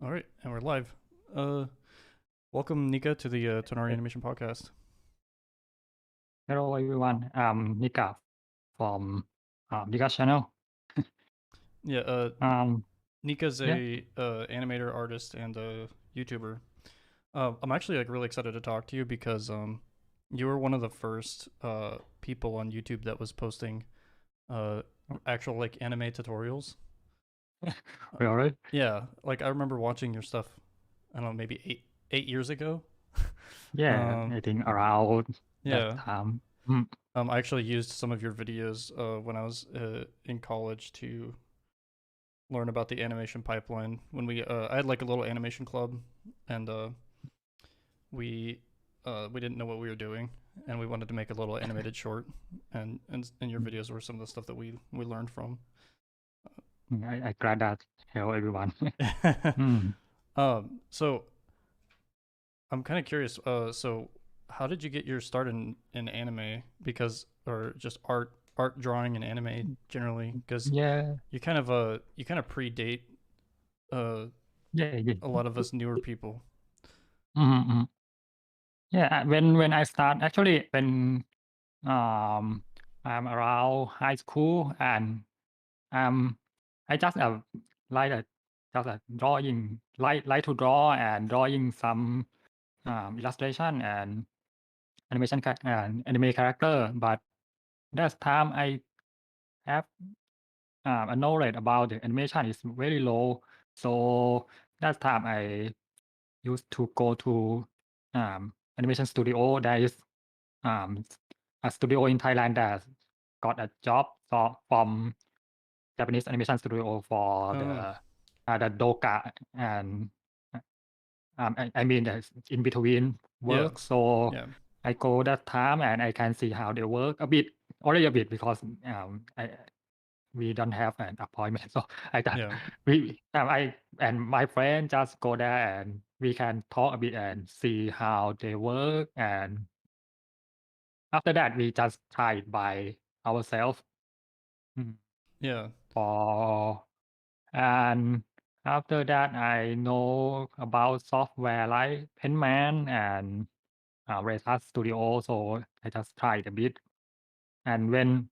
All right, and we're live. Uh, Welcome Nicca to the Tonari Okay. Animation Podcast. Hello everyone. Nicca from Nicca channel. Yeah, Um, Nicca's yeah, a animator, artist, and a YouTuber. I'm actually like really excited to talk to you because you were one of the first people on YouTube that was posting uh actual like anime tutorials. Uh, we alright. yeah, like I remember watching your stuff. I don't know, maybe eight years ago. Yeah, um, I think around that yeah. time. Mm, I actually used some of your videos when I was in college to learn about the animation pipeline. When I had like a little animation club, and we we didn't know what we were doing, and we wanted to make a little animated short, and your mm, videos were some of the stuff that we learned from. I glad that help everyone. Mm. So I'm kind of curious. So how did you get your start in anime? Because or just art drawing and anime generally? Because Yeah, you kind of predate uh yeah. a lot of us newer people. Mm-hmm. Yeah, when I start actually when um I'm around high school and um I just like just drawing like to draw and drawing some illustration and anime character, but that time I have a knowledge about the animation is very low. So that time I used to go to animation studio. There is um, a studio in Thailand that got a job from Japanese animation studio for Oh, the doka and I mean the in between yeah, work. So yeah, I go that time and I can see how they work a bit, only a bit because we don't have an appointment. So I just yeah, I and my friend just go there and we can talk a bit and see how they work. And after that, we just try it by ourselves. Mm. yeah, For and after that, I know about software like Penman and Retas Studio, so I just tried a bit. And when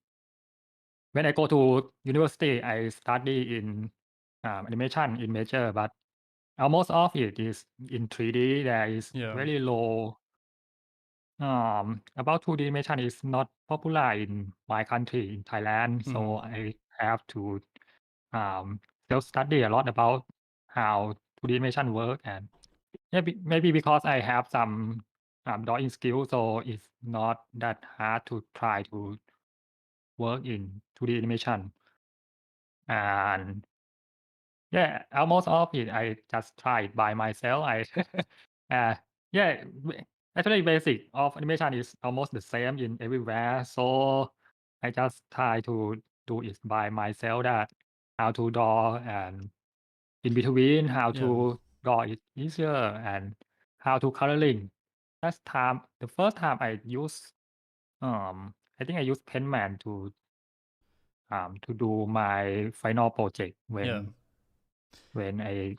I go to university, I study in animation in major, but almost all of it is in 3D. There is yeah. very low. About 2D animation is not popular in my country, in Thailand, Hmm. so I have to um, self-study a lot about how 2D animation work. And maybe because I have some drawing skills, so it's not that hard to try to work in 2D animation. And yeah, almost all of it I just try it by myself. I uh, yeah, actually basic of animation is almost the same in everywhere. So I just try to do it by myself, that how to draw and in between how Yeah, to draw it easier and how to coloring. Last time, the first time I use I think I used Penman to do my final project yeah, when I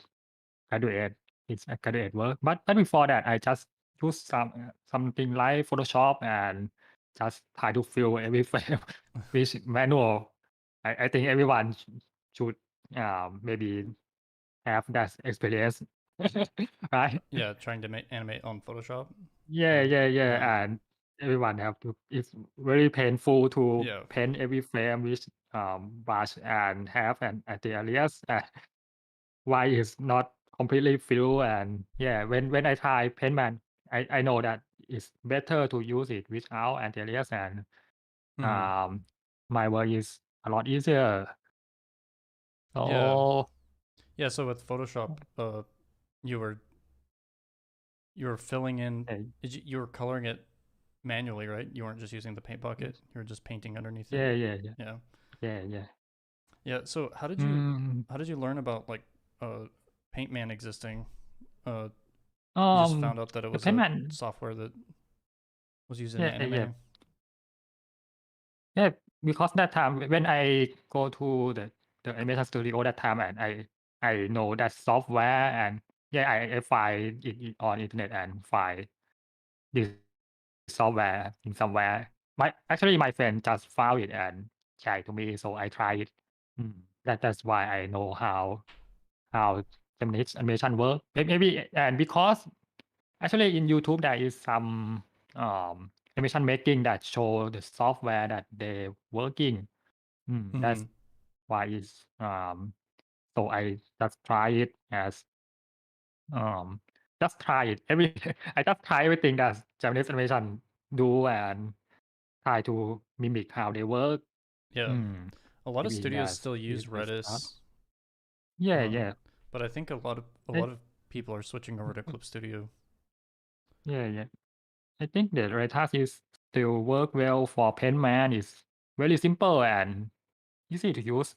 graduate. It's a graduate work. But before that, I just use something like Photoshop and just try to fill every frame with manual. I think everyone should maybe have that experience, right? yeah. Trying to animate on Photoshop. Yeah, Or yeah, yeah, yeah. And everyone have to. It's very painful to yeah, paint every frame with brush and have an alias. Why it's not completely filled. And yeah, when I try Paintman, I know that it's better to use it without anti-alias, and hmm, um, my work is a lot easier. yeah, So yeah. So with Photoshop, you were you were filling in. yeah, You were coloring it manually, right? You weren't just using the paint bucket. yes. You were just painting underneath it. Yeah, yeah, yeah, Yeah, yeah, yeah. yeah. So Mm, how did you learn about like Paintman existing? Uh, you just um, found out that it the was a Paintman, software that was used in yeah, yeah, anime. yeah. Because that time when I go to the animation studio that time, and I know that software and yeah, I find it on internet and find this software in somewhere. My friend just found it and shared to me, so I try it. That's why I know how Japanese animation work. Maybe and because actually in YouTube there is some animation making that show the software that they working. That's Mm-hmm. why it's so I just try it as um just try it every I just try everything that Japanese animation do and try to mimic how they work. Yeah. Hmm. A lot of Maybe studios that's still use the start. Redis. Yeah, Um, yeah. but I think a I, lot of people are switching over to Clip Studio. yeah, yeah. I think the Retas is still work well for Penman. It's very simple and easy to use.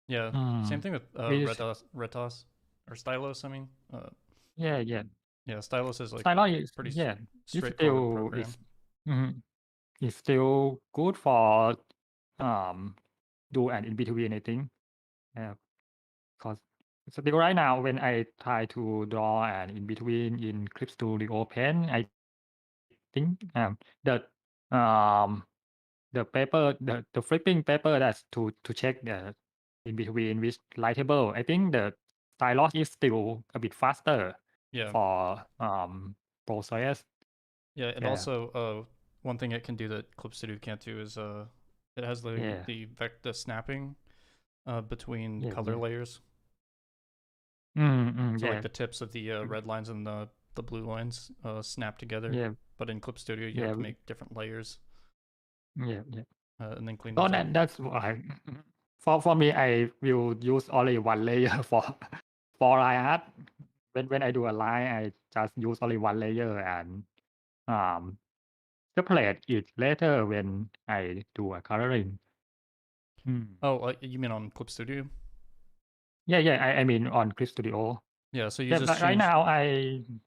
Yeah. Same Hmm. thing with Which, Retos or Stylus. I mean, yeah, yeah. yeah, Stylus is like Stylon is pretty yeah. It's straightforward still program. mhm, it's still good for um do an in between. I think. Yeah. Because still right now when I try to draw an in between in Clip Studio Pen, I think um the paper the flipping paper that's to check the in between which lightable. I think the stylus is still a bit faster Yeah. for process. Yeah, and Yeah, also one thing it can do that Clip Studio can't do is it has yeah, the snapping between yeah, color yeah. layers. So like Yeah, the tips of the red lines and the blue lines snap together. yeah, But in Clip Studio you have yeah, to make different layers yeah. and then clean So those up. that's why for me I will use only one layer for line art. When I do a line, I just use only one layer and um separate it later when I do a coloring. Oh, you mean on Clip Studio? Yeah. I mean on Clip Studio. Yeah, so you Yeah, just but right change now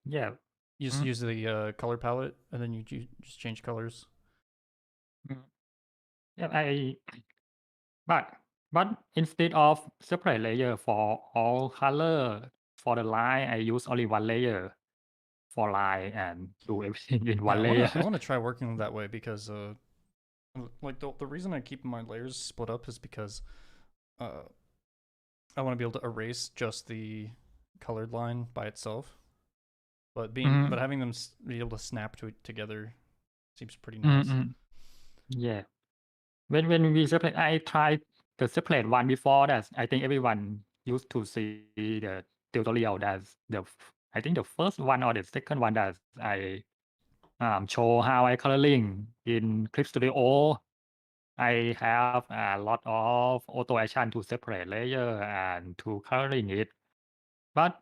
yeah. you just Mm, use the color palette and then you just change colors. mm. Yeah, but but instead of separate layer for all color for the line, I use only one layer for line and do everything in Yeah, one layer. I wanna try working that way because like the reason I keep my layers split up is because uh I want to be able to erase just the colored line by itself. But Mhm, having them be able to snap together seems pretty nice. mm. Yeah. When we separate, I tried the separate one before that. I think everyone used to see the tutorial. That's I think the first one or the second one that I show how I coloring in Clip Studio. I have a lot of auto action to separate layer and to coloring it. But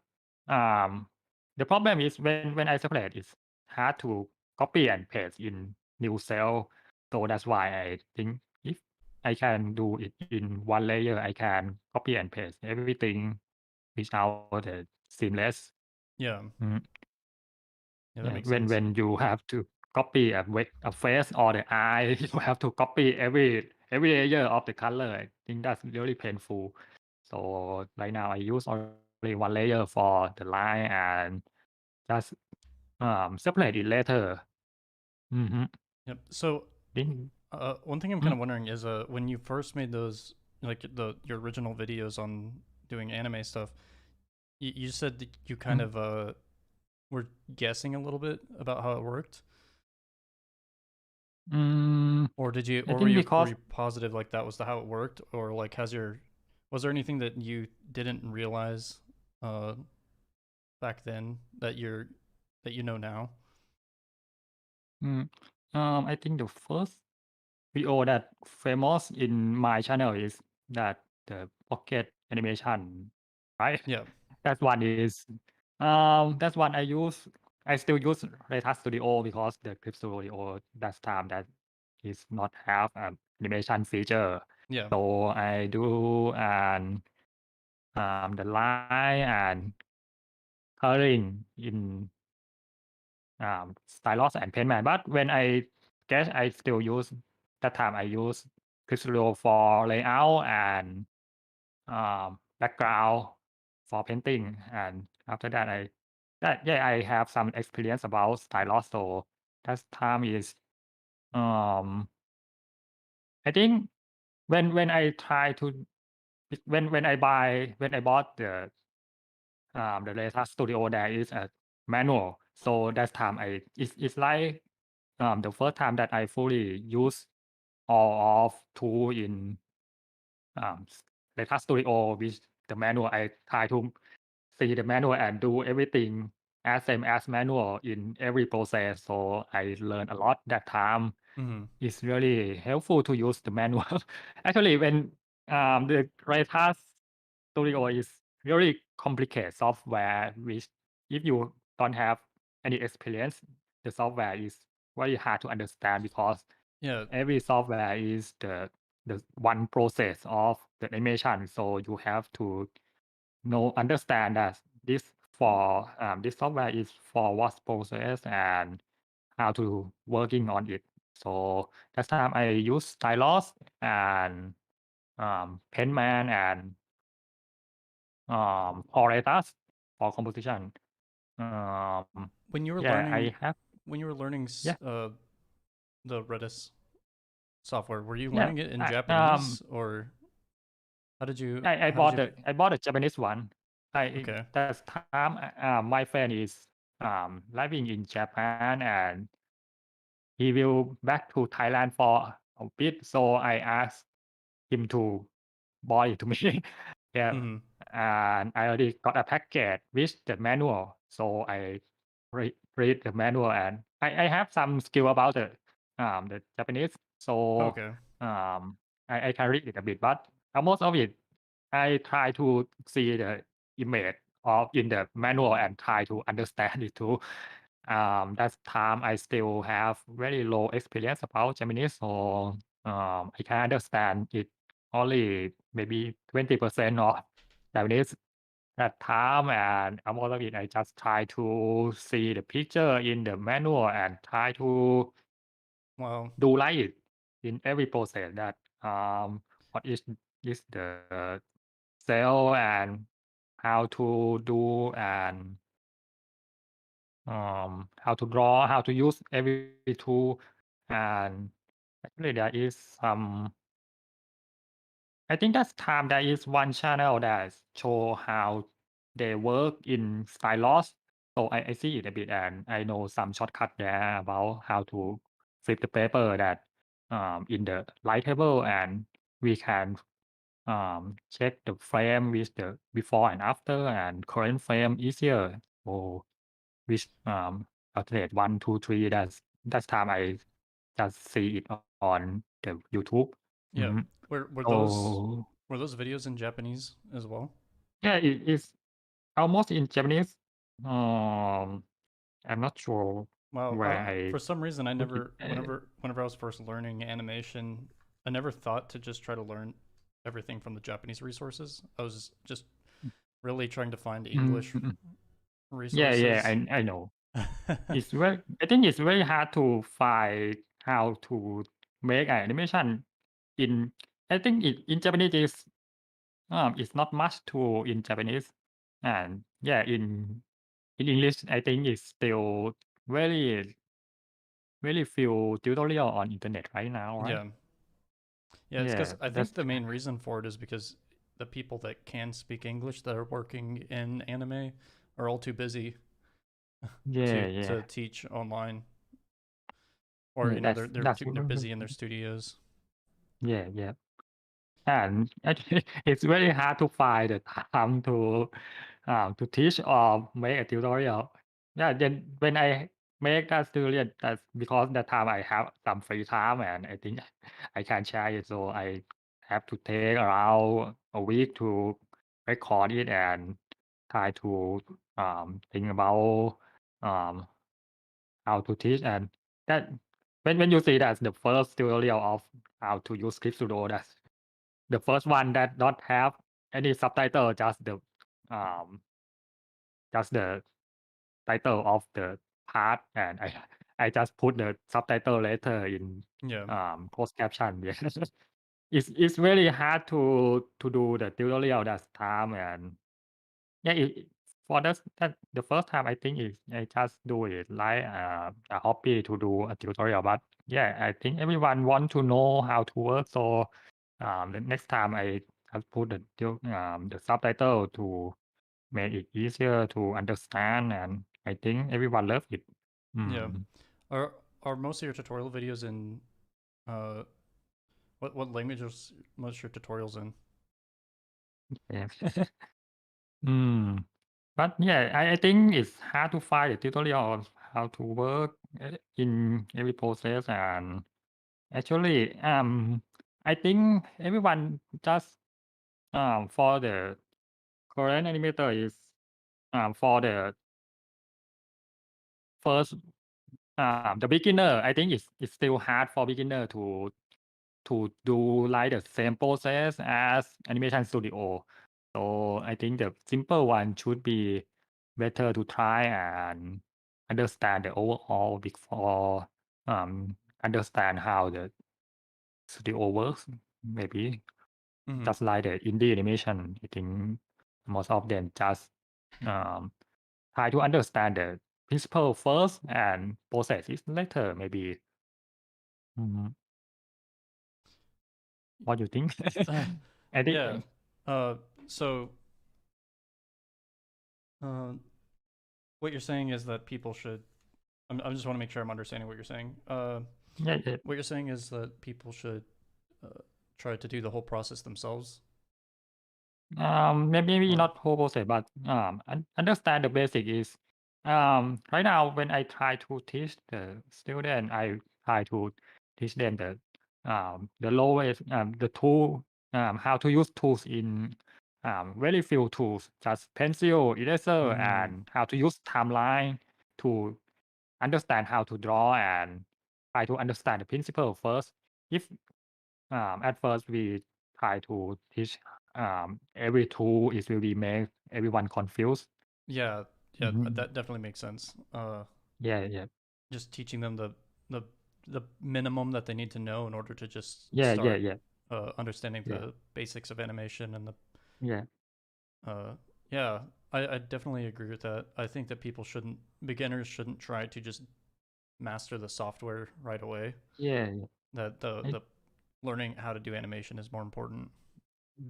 um, the problem is when I separate, it's hard to copy and paste in new cell. So that's why I think if I can do it in one layer, I can copy and paste everything without the seamless. Yeah, Mm. yeah, that Yeah, makes sense. when you have to copy a face or the eye, you have to copy every layer of the color. I think that's really painful. So right now I use only one layer for the line and just separate it later. Mm-hmm. Yep. So Think, one thing I'm kind mm, of wondering is when you first made those like your original videos on doing anime stuff, you said that you kind mm, of were guessing a little bit about how it worked, mm, or did you I or think were because you positive like that was how it worked, or like was there anything that you didn't realize uh back then that you know now? mm, I think the first video that famous in my channel is that the pocket animation, right? Yeah. That's one I use. I still use Reta Studio because the Clip Studio that time that is not have animation feature. Yeah. So I do and the line and coloring in stylus and penman. But when I guess I still use that time I use Clip Studio for layout and background for painting, and after that I have some experience about stylus. So that time is um I think when I try to when I bought the latest studio, there is a manual. So that time it's like the first time that I fully use all of tool in latest studio with the manual. I try to see the manual and do everything as same as manual in every process. So I learned a lot that time. Mm-hmm. It's really helpful to use the manual. Actually, when the Raytas Studio is very complicated software, which if you don't have any experience, the software is very hard to understand because Yeah. every software is the one process of the animation. So you have to understand that this software is for what process and how to working on it. So that time I use stylus and penman and Corellas for composition. When you were Yeah, I learning, have when you were learning yeah the Redis software, were you yeah learning it in I, Japanese, or I how did bought you? I bought the Japanese one. Okay. That time my friend is living in Japan and he will back to Thailand for a bit. So I asked him to buy it to me. Yeah, Mm-hmm. and I already got a package with the manual. So I read the manual and I have some skill about the Japanese. So Okay. I can read it a bit, but most of it I try to see the image of in the manual and try to understand it too. That time I still have very low experience about Japanese, so I can understand it only maybe 20% of Japanese that time, and most of it I just try to see the picture in the manual and try to Wow. do like it in every process that what is the cell and how to do and how to draw, how to use every tool, and actually there is some. I think that's time there is one channel that show how they work in stylus. So I see it a bit and I know some shortcut there about how to flip the paper that in the light table and we can check the frame with the before and after and current frame easier. So which alternate 1, 2, 3. That's time I just see it on the YouTube. Yeah. Mhm. Were those So videos in Japanese as well? yeah, it is almost in Japanese. Um, I'm not sure Wow. where I For some reason, I put it. never, whenever I was first learning animation, I never thought to just try to learn everything from the Japanese resources. I was just really trying to find English Mm, yeah, resources. I know. It's very. I think it's very hard to find how to make an animation in. I think in Japanese is it's not much tool in Japanese, and yeah, in English, I think it's still very very few tutorial on internet right now, right? Yeah. Yeah, it's because Yeah, I that's think the main reason for it is because the people that can speak English that are working in anime are all too busy yeah, to yeah, teach online, or yeah. they're busy in their studios. Yeah. And actually, it's very hard to find the time to teach or make a tutorial. Yeah, then when I make that tutorial, that's because that time I have some free time and I think I can share it. So I have to take around a week to record it and try to think about um, how to teach. And that when you see that's the first tutorial of how to use Script Studio, that's the first one that not have any subtitle, um, just the title of the part, and I just put the subtitle later in Yeah. closed caption. Yeah. It's very hard to do the tutorial that time, and Yeah, for that the first time I think is I just do it like a hobby to do a tutorial. But yeah, I think everyone want to know how to work. So the next time I just put the subtitle to make it easier to understand, and I think everyone love it. Yeah. Mm. Are most of your tutorial videos in uh what language is most of your tutorials in? Yeah. mm. But yeah, I think it's hard to find a tutorial on how to work in every process. And actually, I think everyone just for the current animator is for the first the beginner. I think it's still hard for beginner to do like the same process as animation studio. So I think the simple one should be better to try and understand the overall before understand how the studio works. Maybe Mm-hmm. just like the indie animation, I think most of them just um, try to understand the principle first and process it later. Maybe. Mhm. What do you think? I think. Yeah. Uh, so uh, what you're saying is that people should. I just want to make sure I'm understanding what you're saying. Yeah, yeah. What you're saying is that people should try to do the whole process themselves. Maybe Or not whole process, but understand the basic is right now when I try to teach the student, I try to teach them the lowest the tool how to use tools in very few tools, just pencil, eraser, mm, and how to use timeline to understand how to draw and try to understand the principle first. If at first we try to teach every tool, it will be make everyone confused. yeah, yeah, Mhm. that definitely makes sense. Yeah, yeah, Just teaching them the the minimum that they need to know in order to just yeah, yeah, start yeah, understanding yeah, the basics of animation and the yeah, uh, yeah. I definitely agree with that. I think that beginners shouldn't try to just master the software right away. yeah, yeah. That I, the learning how to do animation is more important.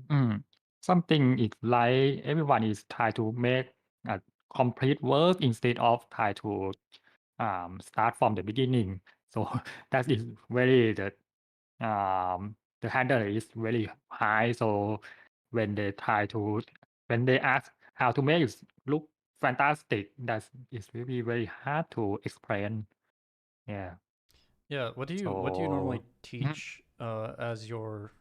mm, something is like everyone is try to make a complete work instead of try to start from the beginning. So that is very the handle is very high. So when they try to when they ask how to make it look fantastic, that is really very hard to explain. Yeah. Yeah. What do you normally So mhm. teach as your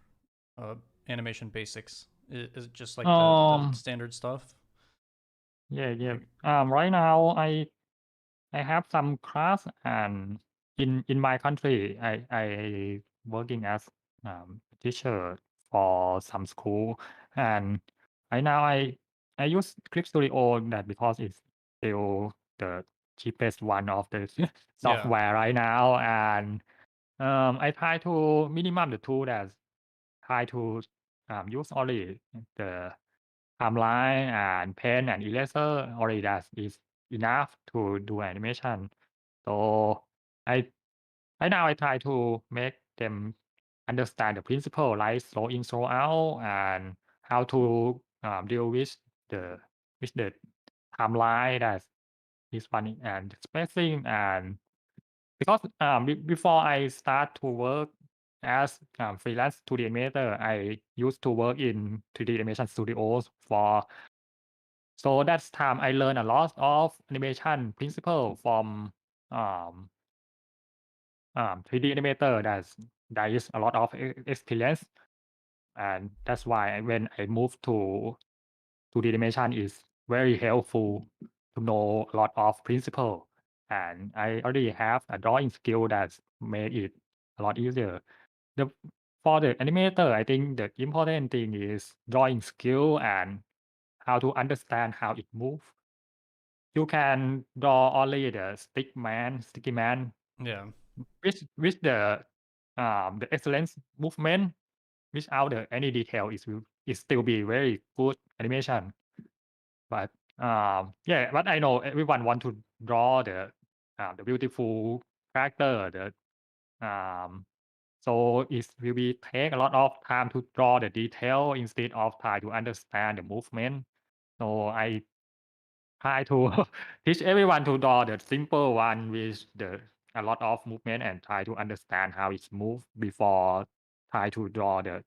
uh, animation basics? Is it just like the um standard stuff? yeah, yeah. Like Right now I have some class, and in my country I working as teacher for some school. And right now I use Clip Studio that because it's still the cheapest one of the yeah. software right now. And I try to minimum the tool that try to use only the timeline and pen and eraser. Only that is enough to do animation. So I right now I try to make them understand the principle like slow in, slow out, and how to deal with the timeline that is funny and spacing. And because before I start to work as freelance 2D animator, I used to work in 3D animation studios for so that's time I learned a lot of animation principle from um 3D animator. That is a lot of experience, and that's why when I moved to 2D animation is very helpful to know a lot of principle, and I already have a drawing skill that made it a lot easier. The for the animator, I think the important thing is drawing skill and how to understand how it moves. You can draw only the sticky man, Yeah. with the excellence movement without any detail. It still be very good animation. But but I know everyone want to draw the beautiful character, so it will be take a lot of time to draw the detail instead of try to understand the movement. So I try to teach everyone to draw the simple one with a lot of movement and try to understand how it's moved before try to draw the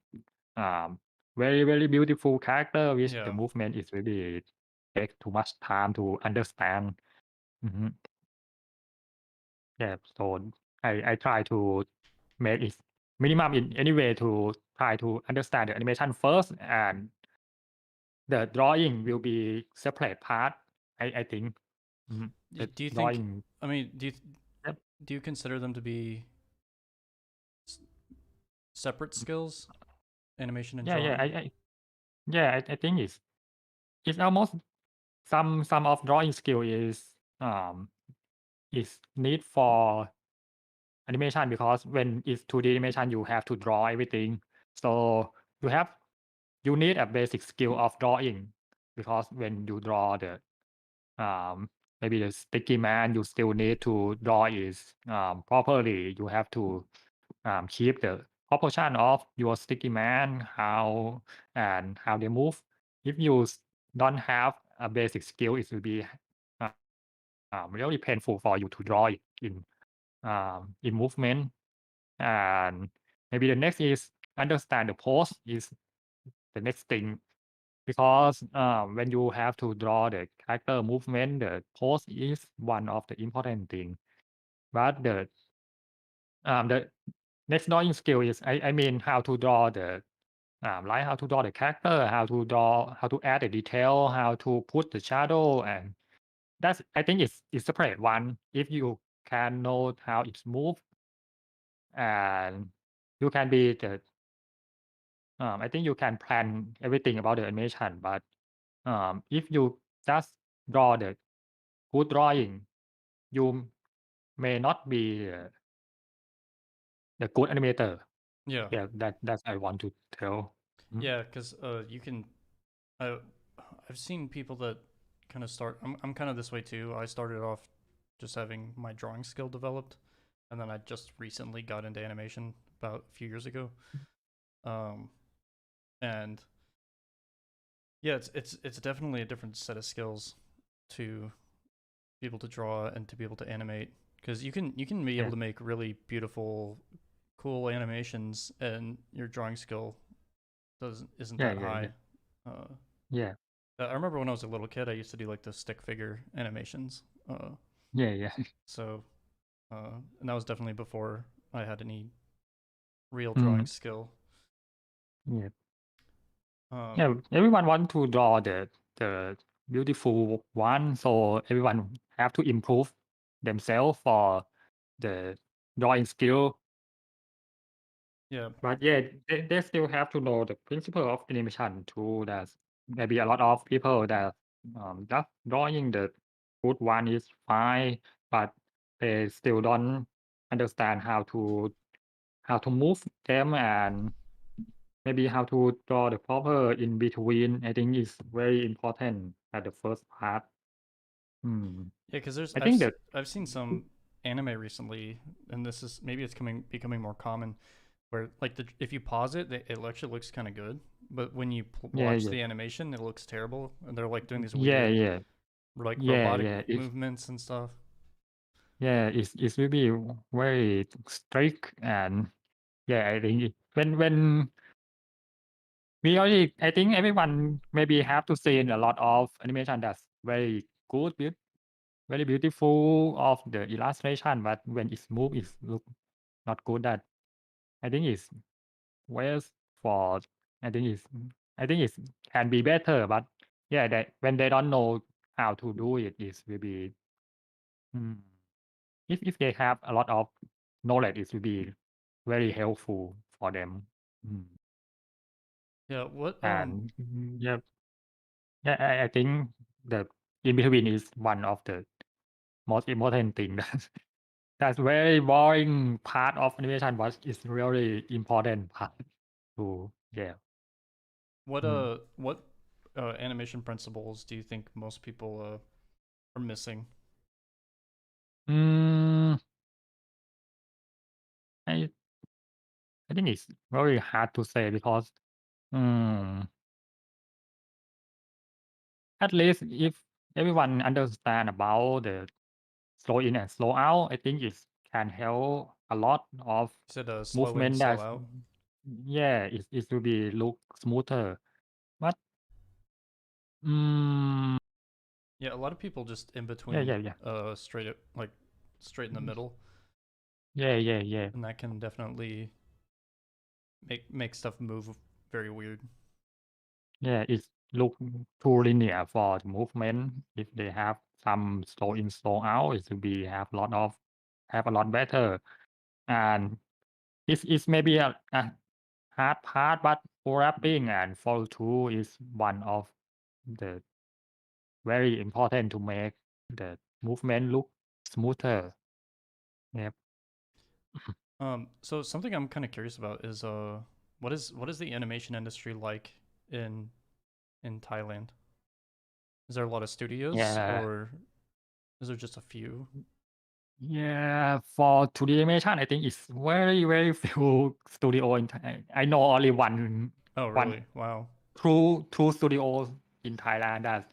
very very beautiful character which the Yeah. movement is really take too much time to understand. Mhm. Yeah, so I try to make it minimum in any way to try to understand the animation first, and the drawing will be separate part. I think. The Do you think? drawing. I mean, Yep. do you consider them to be separate skills, animation and Yeah, yeah. drawing? I think it's almost some of drawing skill is need for animation, because when it's 2D animation, you have to draw everything. So you need a basic skill of drawing, because when you draw um, maybe the sticky man, you still need to draw it properly. You have to keep the proportion of your sticky man, how they move. If you don't have a basic skill, it will be uh, really painful for you to draw it in movement. And maybe the next is understand the pose is the next thing, because when you have to draw the character movement, the pose is one of the important thing. But the next drawing skill is I mean how to draw like how to draw the character, how to add the detail, how to put the shadow, and that's I think it's separate one. If you can know how it's move, and you can be I think you can plan everything about the animation. But if you just draw the good drawing, you may not be the good animator. Yeah. Yeah, that's I want to tell. Yeah, because you can. I I've seen people that kind of start. I'm kind of this way too. I started off just having my drawing skill developed, and then I just recently got into animation about a few years ago. Um, and yeah, it's definitely a different set of skills to be able to draw and to be able to animate, because you can be able Yeah, to make really beautiful, cool animations, and your drawing skill doesn't isn't yeah, that yeah, yeah, high. Uh, yeah, I remember when I was a little kid, I used to do like the stick figure animations. yeah, yeah. So and that was definitely before I had any real drawing Mm, skill. yeah. Um, Yeah, everyone want to draw the beautiful one, so everyone have to improve themselves for the drawing skill. yeah, But yeah, they still have to know the principle of animation too. That maybe a lot of people that just drawing the good one is fine, but they still don't understand how to move them, and maybe how to draw the proper in between. I think is very important at the first part. Hmm. yeah, because I think that I've seen some anime recently, and this is maybe it's becoming more common, where like if you pause it, it actually looks kind of good, but when you yeah, watch yeah, the animation, it looks terrible, and they're like doing these yeah, weird yeah, like yeah, robotic yeah. movements and stuff. Yeah, it's will be very strict. And yeah, I think when we already, I think everyone maybe have to see a lot of animation that's very good, very beautiful of the illustration, but when it's move, it's look not good. That I think it's waste for. I think it's I think it's can be better, but yeah, that when they don't know how to do it, it will be. Hmm. If they have a lot of knowledge, it will be very helpful for them. Mm. Yeah, what And yeah, yeah, I think the in between is one of the most important thing. That's very boring part of animation, but it's really important part too. Yeah. what Mm. what animation principles do you think most people are missing? Mm, I I think it's very hard to say because mm, at least if everyone understand about the slow in and slow out, I think it can help a lot of You said slow in, movement slow that out. yeah, it will be look smoother. But mm, Yeah, a lot of people just in yeah, between yeah, yeah, straight up, like straight in the middle, yeah, yeah, yeah, and that can definitely make stuff move very weird. yeah. It look too linear for the movement. If they have some slow in, slow out, it will be have a lot better. And it's maybe a hard part, but overlapping and follow through is one of the very important to make the movement look smoother. Yep. So something I'm kind of curious about is what is the animation industry like in Thailand? Is there a lot of studios Yeah. or is there just a few? Yeah. For 2D animation, I think it's very, very few studio in Thai. I know only Oh, one really? Wow. two studios in Thailand that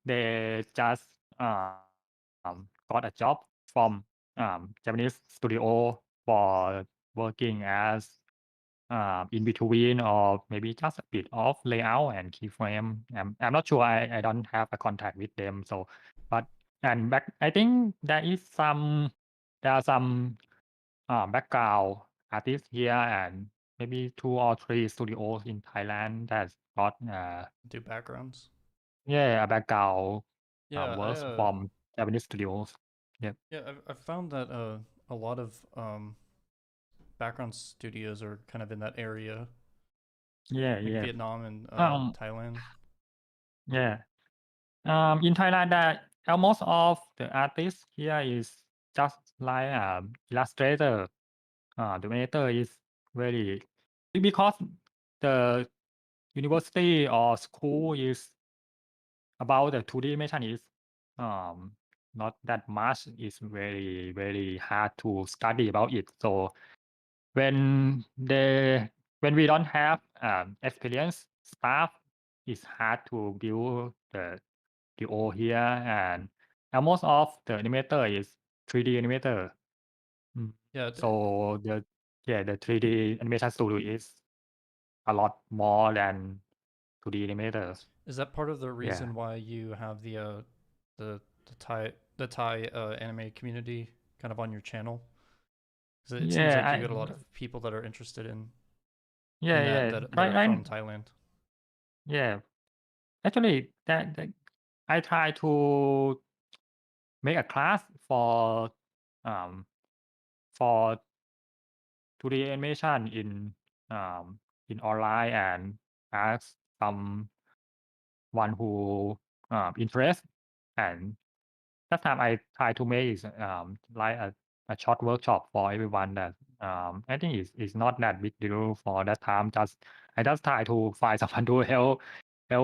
they just got a job from Japanese studio for working as in between or maybe just a bit of layout and keyframe. I'm not sure. I don't have a contact with them. So, but and back, I think there are some background artists here and maybe 2 or 3 studios in Thailand that's got Do backgrounds? yeah a background Yeah, works from Japanese studios. Yep. I've found that a lot of background studios are kind of in that area, Yeah. like Yeah. Vietnam and Um. Thailand. Yeah. In Thailand, that almost of the artists here is just like illustrator. The animator is very because the university or school is about the 2D animation is um, not that much. It's very very hard to study about it. So when they when we don't have experienced staff, it's hard to build the O here, and almost of the animator is 3D animator. Mm. Yeah, So the 3D animation studio is a lot more than 2D animator. is that part of the Yeah. reason why you have the Thai anime community kind of on your channel? Because it seems Yeah, like you get a lot of people that are interested in that yeah. that are Right. from Thailand. Yeah. Actually, that I try to make a class um for 2D animation in online and ask someone who interest and that time I try to make is like a short workshop for everyone that I think is not that big deal for that time. I just try to find someone to help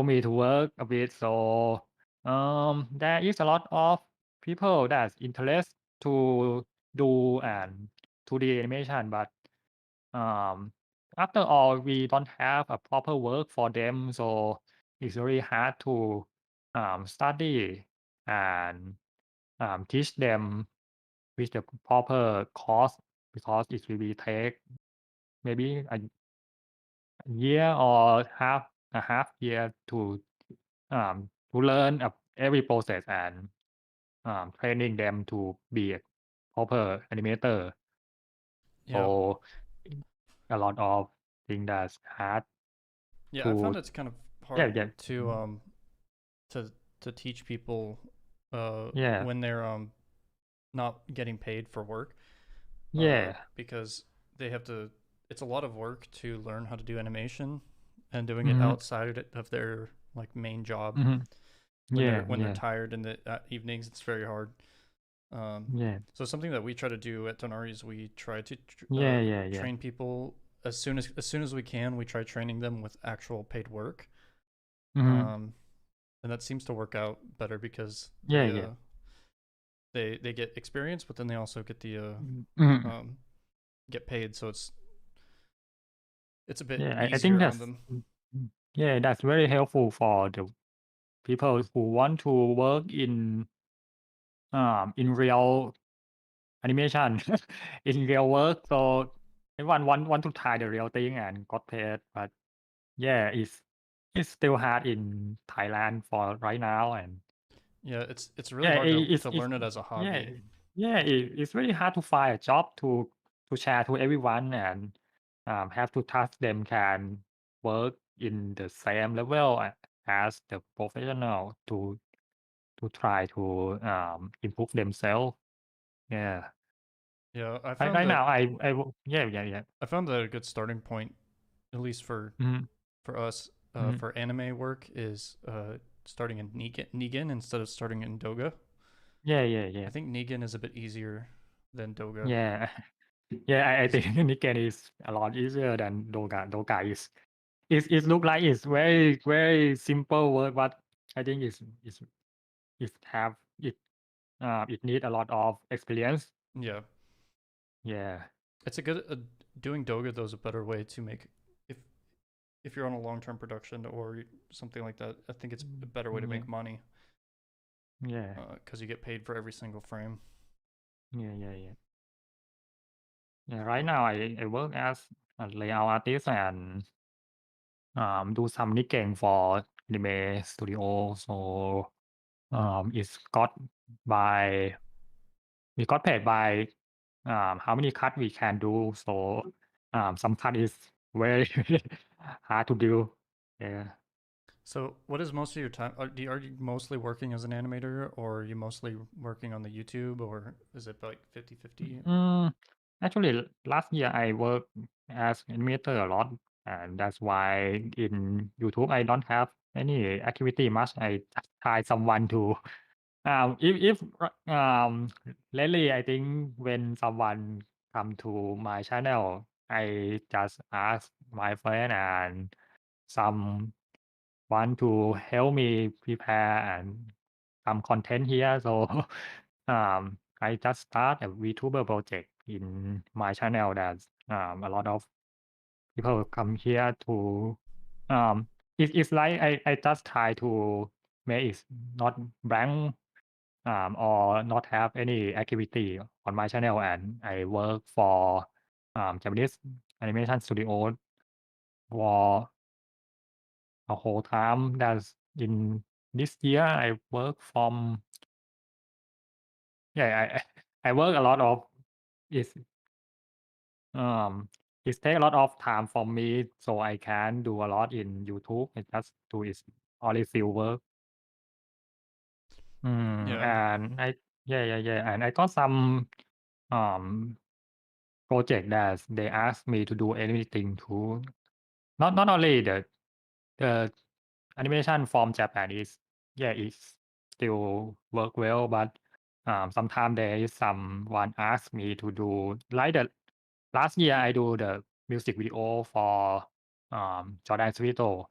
me to work a bit. So there is a lot of people that's interested to do and 2D animation, but um, after all, we don't have a proper work for them, so it's very hard to study and teach them with the proper course because it will be take maybe a year or half year to learn every process and training them to be a proper animator. Yeah, So a lot of things that's hard yeah, I found to it's kind of yeah hard yeah to to teach people yeah when they're not getting paid for work yeah because they have to. It's a lot of work to learn how to do animation and doing it mm-hmm, outside of their like main job mm-hmm, yeah when they're yeah tired in the evenings. It's very hard. yeah So something that we try to do at Tonari is we try to yeah train people as soon as we can. We try training them with actual paid work, Mhm. And that seems to work out better because Yeah, yeah. they get experience, but then they also get the Mhm. get paid, so it's a bit Yeah, I think easier on that's them. yeah, that's very helpful for the people who want to work in real animation, in real work. So everyone want to try the real thing and got paid, but yeah, it's still hard in Thailand for right now, and Yeah, it's really yeah, hard to it's learn it as a yeah, hobby. yeah, it's very hard to find a job to share to everyone and have to trust them can work in the same level as the professional to try to improve themselves. Yeah, Yeah, right now yeah. I found that a good starting point, at least Mhm, for us, mhm. for anime work, is starting in Negan instead of starting in Doga. Yeah. I think Negan is a bit easier than Doga. Yeah. Yeah, I 'Cause- think Nicca is a lot easier than Doga. Doga is it look like it's very simple work, but I think it's have it need a lot of experience. yeah, Yeah. it's a good doing Doga though is a better way to make if if you're on a long term production or something like that. I think it's a better way to Yeah. make money Yeah. because you get paid for every single frame. Yeah. Yeah. Right now I work as a layout artist and do some knitting for anime studio. So it's got by we got paid by how many cut we can do. So some cut is very hard to do. Yeah. So, what is most of your time? Are you mostly working as an animator, or are you mostly working on the YouTube, or is it like 50-50? Mm, actually, last year I worked as animator a lot, and that's why in YouTube I don't have any activity much. I just hire someone to if lately I think when someone come to my channel, I just ask my friend and some want to help me prepare and some content here. So I just start a VTuber project in my channel that a lot of people come here to it's like I just try to make it not blank or not have any activity on my channel and I work for Japanese animation studio for a whole time. That's in this year I work from yeah I work a lot of it's um it take a lot of time for me so I can do a lot in YouTube. I just do it only few work. Yeah, And I and I got some um project that they asked me to do anything to not only the animation from Japan is it's still work well, but sometimes there is someone ask me to do like the last year I do the music video for Jordan Sweeto.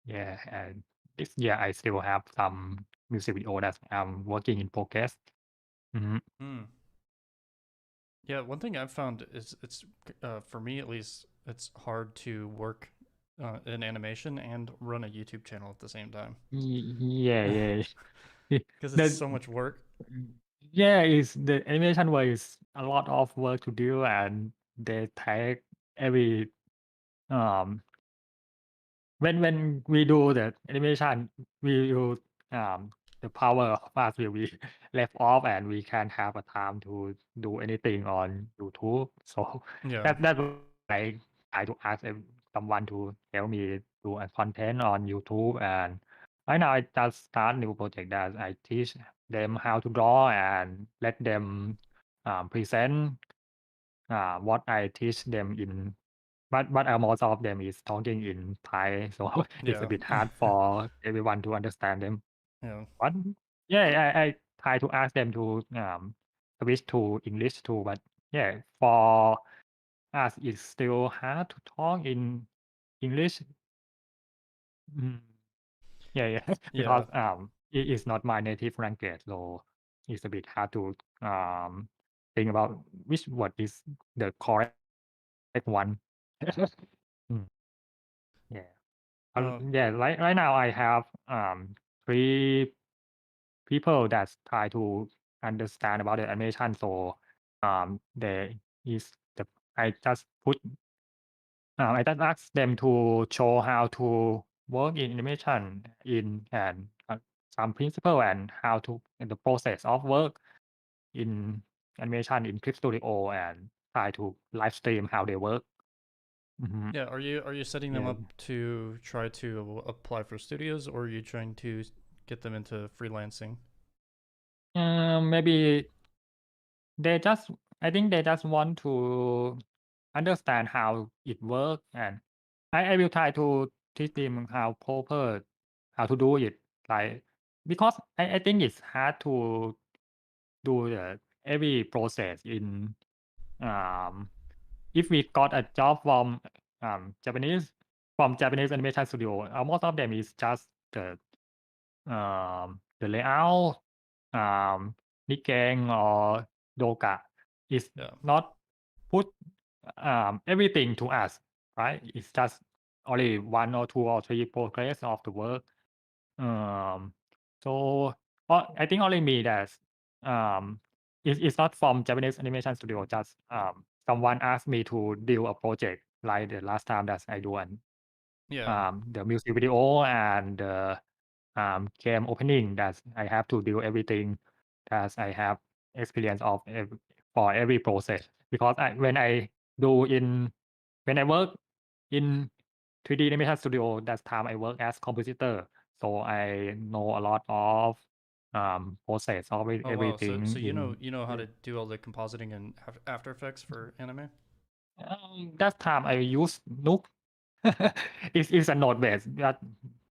Yeah, and this year I still have some music video that I'm working in progress. Mhm. mm. Yeah. One thing I've found is it's for me at least, it's hard to work in animation and run a YouTube channel at the same time Yeah. because it's The so much work. yeah, is the animation work is a lot of work to do, and they take every um when we do the animation, we use the power of us will be left off, and we can have a time to do anything on YouTube. So Yeah, that's why I try to ask someone to help me do a content on YouTube. And right now, I just start new project that I teach them how to draw and let them present what I teach them in but most of them is talking in Thai, so it's a yeah, bit hard for everyone to understand them. yeah. But yeah, I try to ask them to switch to English too. But yeah, for us, it's still hard to talk in English. Mm. Yeah, Yeah. because it is not my native language, so it's a bit hard to think about which word is the correct one. Mm, yeah. Yeah, right now I have three people that try to understand about the animation. So there is the I just put I just ask them to show how to work in animation in and some principle and how to the process of work in animation in Clip Studio and try to live stream how they work. Mhm. Yeah, are you setting them Yeah. up to try to apply for studios, or are you trying to get them into freelancing? Maybe they just I think they just want to understand how it works, and I will try to teach them how to do it. Like because I think it's hard to do the every process in um if we got a job from Japanese animation studio, most of them is just the layout, Nicca or Doka is Yeah. not put everything to us, right? It's just only one or two or three progress of the work. Um, so I think only me that's it's not from Japanese animation studio. Just someone asked me to do a project like the last time that I do an Yeah. the music video and the game opening that I have to do everything that I have experience of for every process because when I work in 3D animation studio that time I work as compositor so I know a lot of process of Oh wow. So everything in you know how yeah. to do all the compositing in After Effects for anime? That time I use Nook. It's a node base, but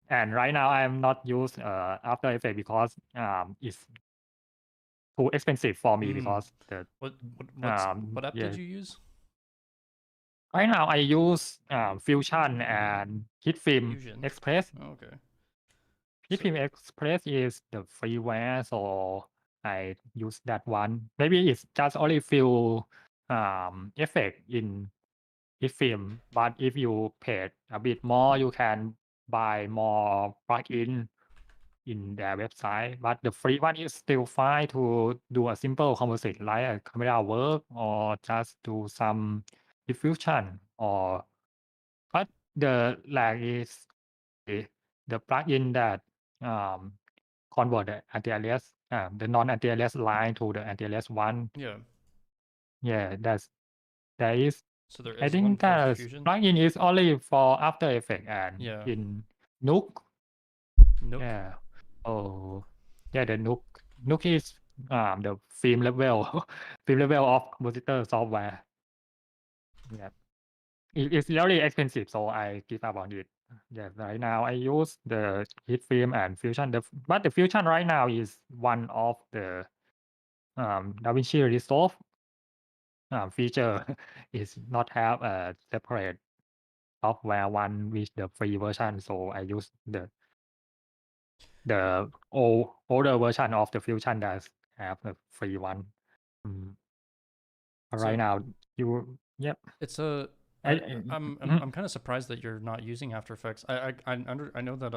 and right now I'm not use After Effects because it's too expensive for me Mm. because the What app did yeah. you use? Right now I use Fusion and HitFilm Fusion. Express. Oh, okay. So HitFilm Express is the freeware, so I use that one. Maybe it's just only few effect in HitFilm, but if you pay a bit more, you can buy more plugin in their website. But the free one is still fine to do a simple composite like a camera work or just do some diffusion or but the lag is the plugin that um, convert the anti-alias the non-anti-alias line to the anti-alias one. yeah. Yeah, there is. So there I is one think for that Fusion. plugin is only for After Effects and Yeah. in Nook. Nook. Yeah. Oh, yeah. The Nook is the film level film level of compositor software. Yeah. It's really expensive, so I give up on it. Yeah, right now I use the Heat Film and Fusion. But the Fusion right now is one of the DaVinci Resolve feature. Is not have a separate software one with the free version. So I use the older version of the Fusion that have the free one. Mm. Right So now, yep. it's a I, mhm. I'm kind of surprised that you're not using After Effects. I know that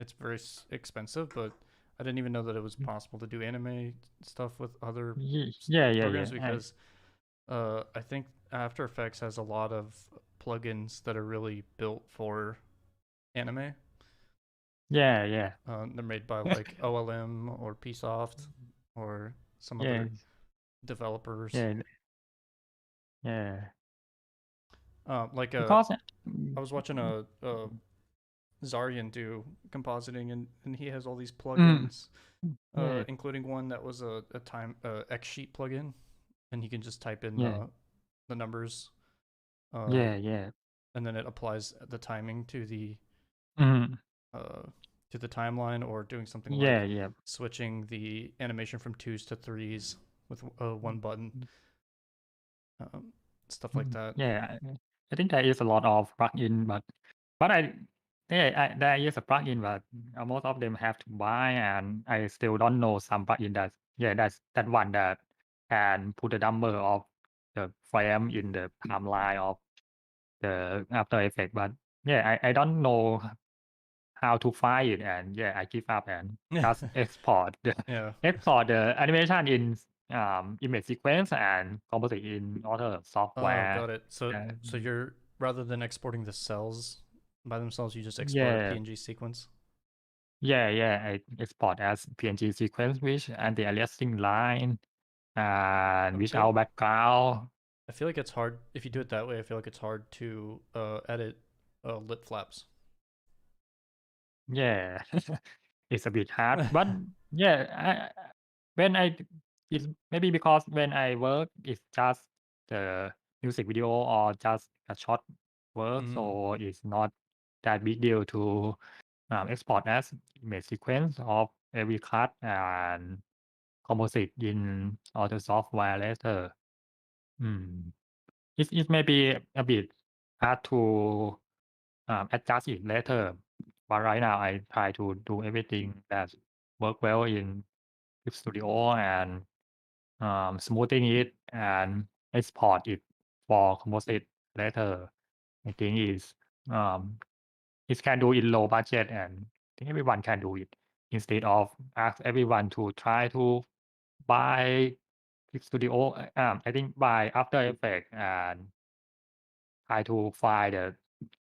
it's very expensive, but I didn't even know that it was possible to do anime stuff with other programs Yeah. because I think After Effects has a lot of plugins that are really built for anime. Yeah. They're made by like OLM or Psoft or some Yeah. other developers. Yeah. Yeah. Like Because I was watching a Zaryan do compositing, and he has all these mm, plugins, yeah, including one that was a time X sheet plugin, and he can just type in yeah, the numbers, uh, yeah. and then it applies the timing Mm, uh, to the timeline, or doing something like yeah. switching the animation from twos to threes with one button, um, stuff like that. Yeah. I think there is a lot of plugin, but I there is a plugin, but most of them have to buy, and I still don't know some plugin that's that one that can put the number of the frame in the timeline of the After Effects. But I don't know how to find it, and I give up and just Yeah. export the animation in image sequence and composite in other Oh, software. got it. So Uh, you're rather than exporting the cells by themselves, you just export a yeah, PNG sequence. I export as PNG sequence with anti-aliasing line and I feel without background. I feel like it's hard if you do it that way. I feel like it's hard to edit lit flaps. Yeah, it's a bit hard, but when I it's maybe because when I work, it's just the music video or just a short work, Mm-hmm. so it's not that big deal to export as image sequence of every cut and composite in other software later. Mm. It may be a bit hard to adjust it later, but right now I try to do everything that work well in Clip Studio and smoothing it and export it for composite later. I think is um, it can do in low budget, and I think everyone can do it instead of ask everyone to try to buy Clip Studio. I think buy After Effects and try to find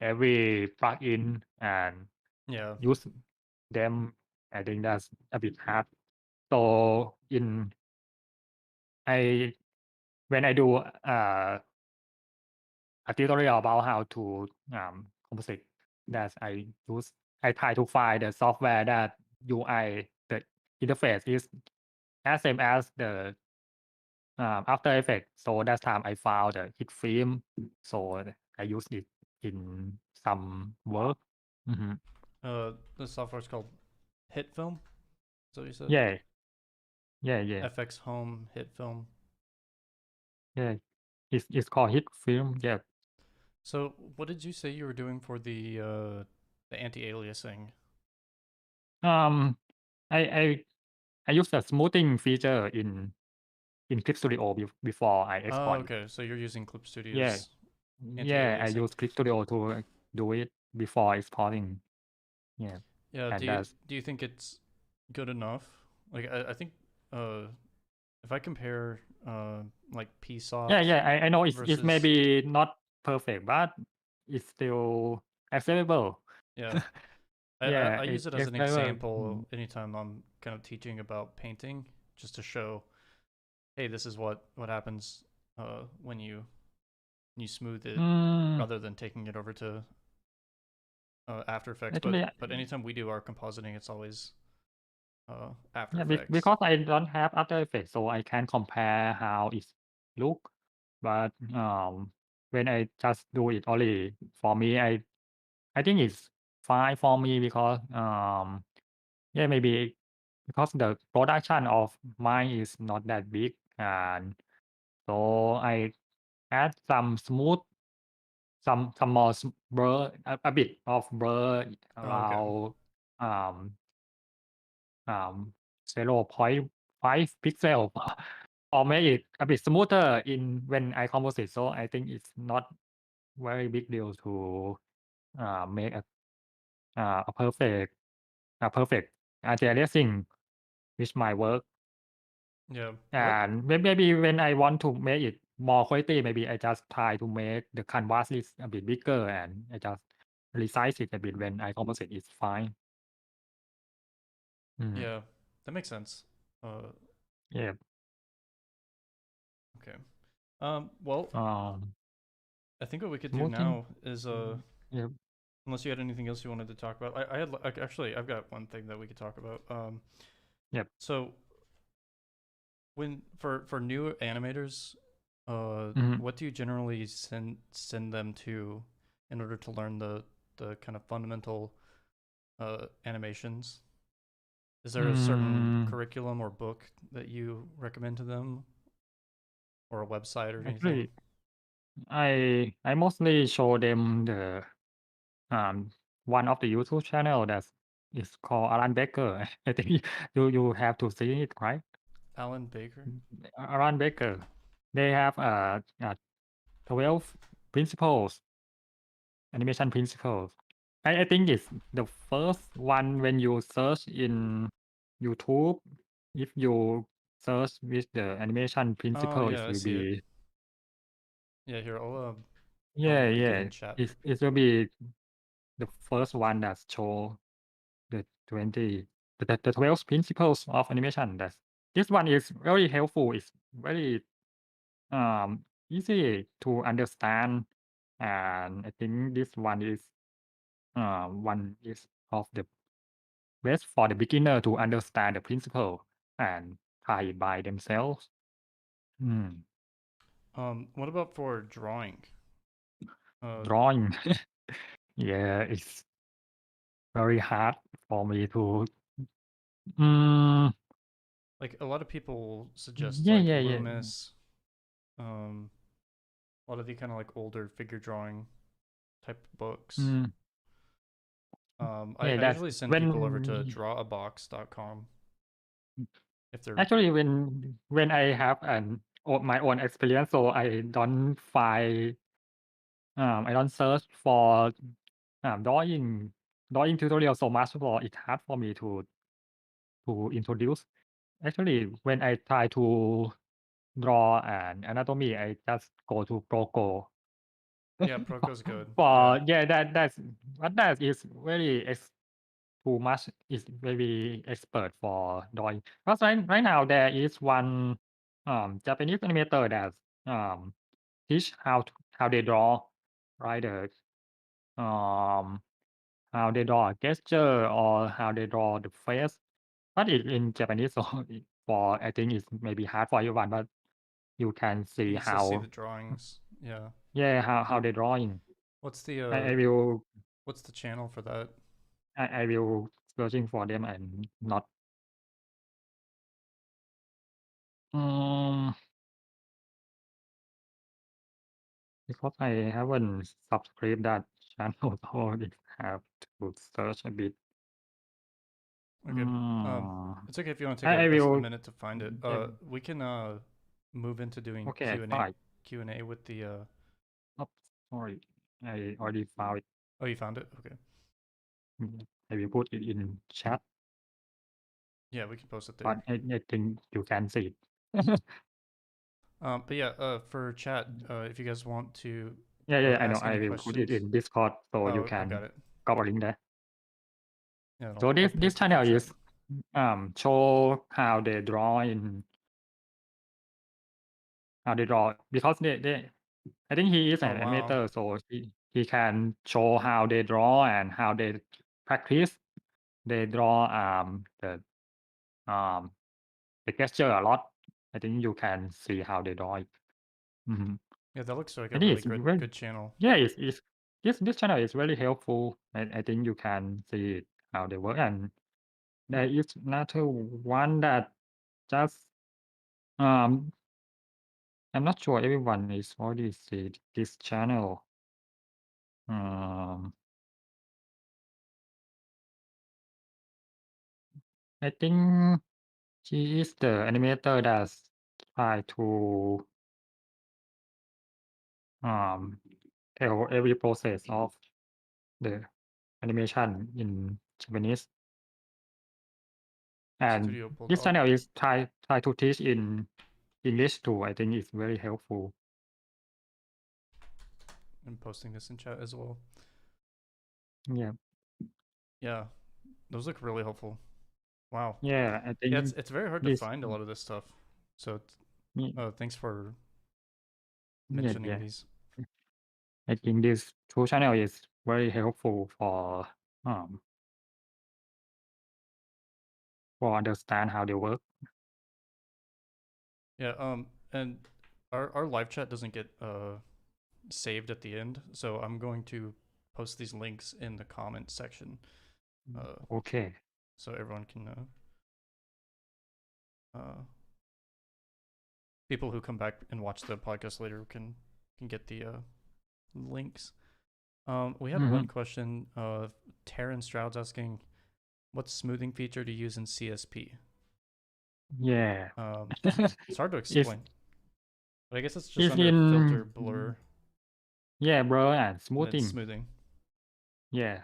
every plugin and Yeah. use them. I think that's a bit hard. So I when I do a tutorial about how to composite, that I try to find the software that UI the interface is as same as the After Effects. So that time I found the hit film, so I use it in some work. Mhm. The software's called Hit Film. Is that what you said? Yeah, yeah. FX Home Hit Film. Yeah, it's called hit film. Yeah. So, what did you say you were doing for the anti-aliasing? Um, I I I use the smoothing feature in Clip Studio before I Oh, export it. okay. So you're using Clip Yeah, Studio's I anti-aliasing. use Clip Studio to do it before exporting. Yeah, Yeah. and that's Do you think it's good enough? Like I think uh if I compare like PSoft I know it's versus maybe not perfect, but it's still acceptable. yeah, I use It's it as an acceptable. example anytime I'm kind of teaching about painting, just to show, hey, this is what happens when you smooth it Mm, rather than taking it over to After Effects. actually, But anytime we do our compositing, it's always After Effects. because I don't have After Effects, so I can compare how it look. But when I just do it only for me, I think it's fine for me because maybe because the production of mine is not that big, and so I add some smooth, some more blur, a bit of blur Oh, okay. around um um 0.5 pixel or make it a bit smoother in when I composite. So I think it's not very big deal to make a perfect anti-aliasing with my work. Yeah. And maybe when I want to make it more quality, maybe I just try to make the canvas is a bit bigger and I just resize it a bit when I composite. It's fine. Mm, Yeah, that makes sense. Uh, yeah. okay. Well, Um, I think what we could do Smoothing. now is Yeah. unless you had anything else you wanted to talk about, I had like, actually I've got one thing that we could talk about. Yep. So when for new animators, Mhm. what do you generally send them to in order to learn the kind of fundamental animations? Is there a certain Mm, curriculum or book that you recommend to them, or a website or anything? actually, I mostly show them the um one of the YouTube channel that is called Alan Baker. I think you have to see it, right? Alan Baker. Alan Baker. They have 12 principles, animation principles. I think it's the first one when you search in YouTube. If you search with the animation Oh principle, it yeah, I will see it. be Yeah, here I'll yeah link it yeah. in chat. It will be the first one that show the 12 principles of animation. That this one is very helpful. It's very easy to understand, and I think this one is of the best for the beginner to understand the principle and try it by themselves. Mm. What about for drawing? Drawing, yeah, it's very hard for me to. Mm, Like a lot of people suggest yeah, like yeah, yeah. Loomis, a lot of the kind of like older figure drawing type books. Mm, yeah, I that's usually send people over to when drawabox.com if they're actually when I have my own experience, so I don't search for drawing tutorial so much, for it's hard for me to introduce. Actually, when I try to draw an anatomy, I just go to Proco. yeah, Proco's good. Yeah. For yeah, that is very too much is very expert for drawing. Because right now there is one Japanese animator that teach how they draw, right? Um, how they draw a gesture or how they draw the face. But in Japanese, so for I think it's maybe hard for everyone, but you can You see can still see the how drawings. Yeah. how they drawing. What's the I will what's the channel for that? I will searching for them and not um because I haven't subscribed that channel, so I have to search a bit. Okay. Mm, It's okay if you want to take I a will. minute to find it. We can move into doing Okay, I find. Q and A with the Oh, sorry, I already found it. Oh, you found it? Okay. I will put it in chat, Yeah, we can post it but there. I think you can see it. But yeah, for chat, if you guys want to Yeah, I know. ask I any will put it questions. in Discord so you Oh, can got it. copy link there. Yeah, So I'll this paste it for channel chat. is show how they draw because they I think he is Oh an wow. animator, so he can show how they draw and how they practice. They draw um the gesture a lot. I think you can see how they draw it. Mhm. Yeah, that looks like I a think really it's very good channel. yeah, it's this channel is very helpful. I think you can see it, how they work, and there is another one that just um I'm not sure everyone is already see this channel. Um, I think she is the animator that's try to um tell every process of the animation in Japanese. And Studio this Bulldog. channel is try to teach in English too. I think it's very helpful. I'm posting this in chat as well. Yeah, Yeah, those look really helpful. Wow. yeah. I Yeah, think it's very hard to this. find a lot of this stuff. So Yeah, thanks for yeah, mentioning yeah. these. I think this two channel is very helpful um for understand how they work. Yeah, and our live chat doesn't get saved at the end, so I'm going to post these links in the comment section, Okay. so everyone can uh people who come back and watch the podcast later can get the links. We had one Mm-hmm. question Taryn Stroud's asking, what smoothing feature to use in CSP? Yeah. It's hard to It's explain, but I guess it's just it's under filter, in blur, blur and and then smoothing. smoothing. Yeah.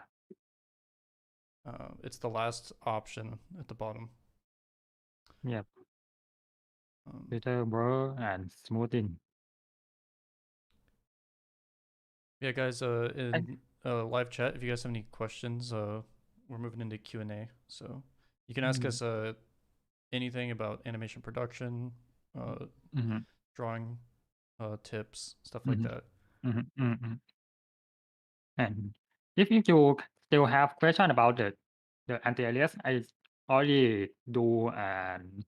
It's the last option at the bottom. Yeah. Filter, blur, and smoothing. Yeah, guys. In live chat, if you guys have any questions, we're moving into Q&A, so you can ask us anything about animation production, drawing tips, stuff like that. And if you still have question about the anti-alias, I already do an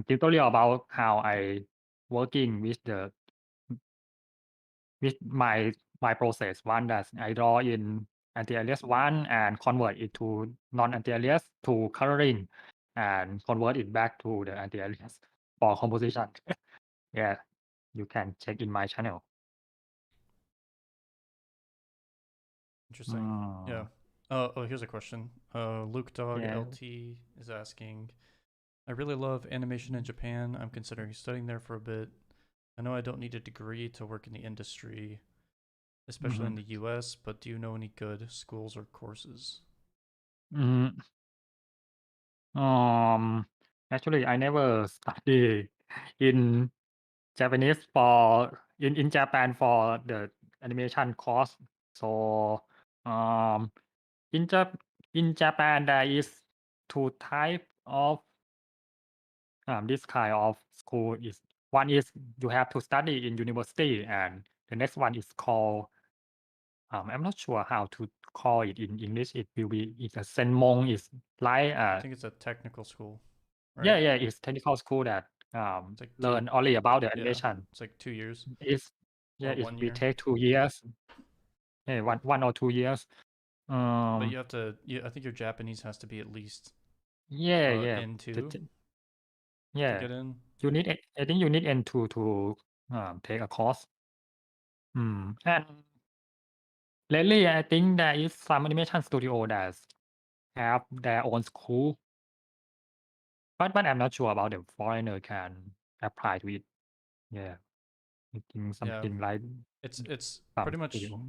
tutorial about how I working with my process. One that I draw in anti-alias one and convert it to non-anti-alias to coloring and convert it back to the anti-alias for composition. Yeah, you can check in my channel. Interesting. Yeah. Oh, here's a question. Luke Dog Yeah. LT is asking, I really love animation in Japan. I'm considering studying there for a bit. I know I don't need a degree to work in the industry, especially in the US, but do you know any good schools or courses? Actually, I never study in Japanese for in Japan for the animation course. So, in Japan there is two type of this kind of school. Is one is you have to study in university, and the next one is called I'm not sure how to call it in English. It will be it's a senmon. It's like I think it's a technical school, right? yeah, it's technical school that It's like learn only about the yeah, animation. it's like 2 years It's or it 1 will year. take 2 years. Yeah, one or 2 years. But you have to. I think your Japanese has to be at least yeah, N2 to yeah. get in. You need I think you need N2 to take a course. And lately, I think there is some animation studio that have their own school, but I'm not sure about the foreigner can apply to it. Yeah, I think something like It's some pretty much studio.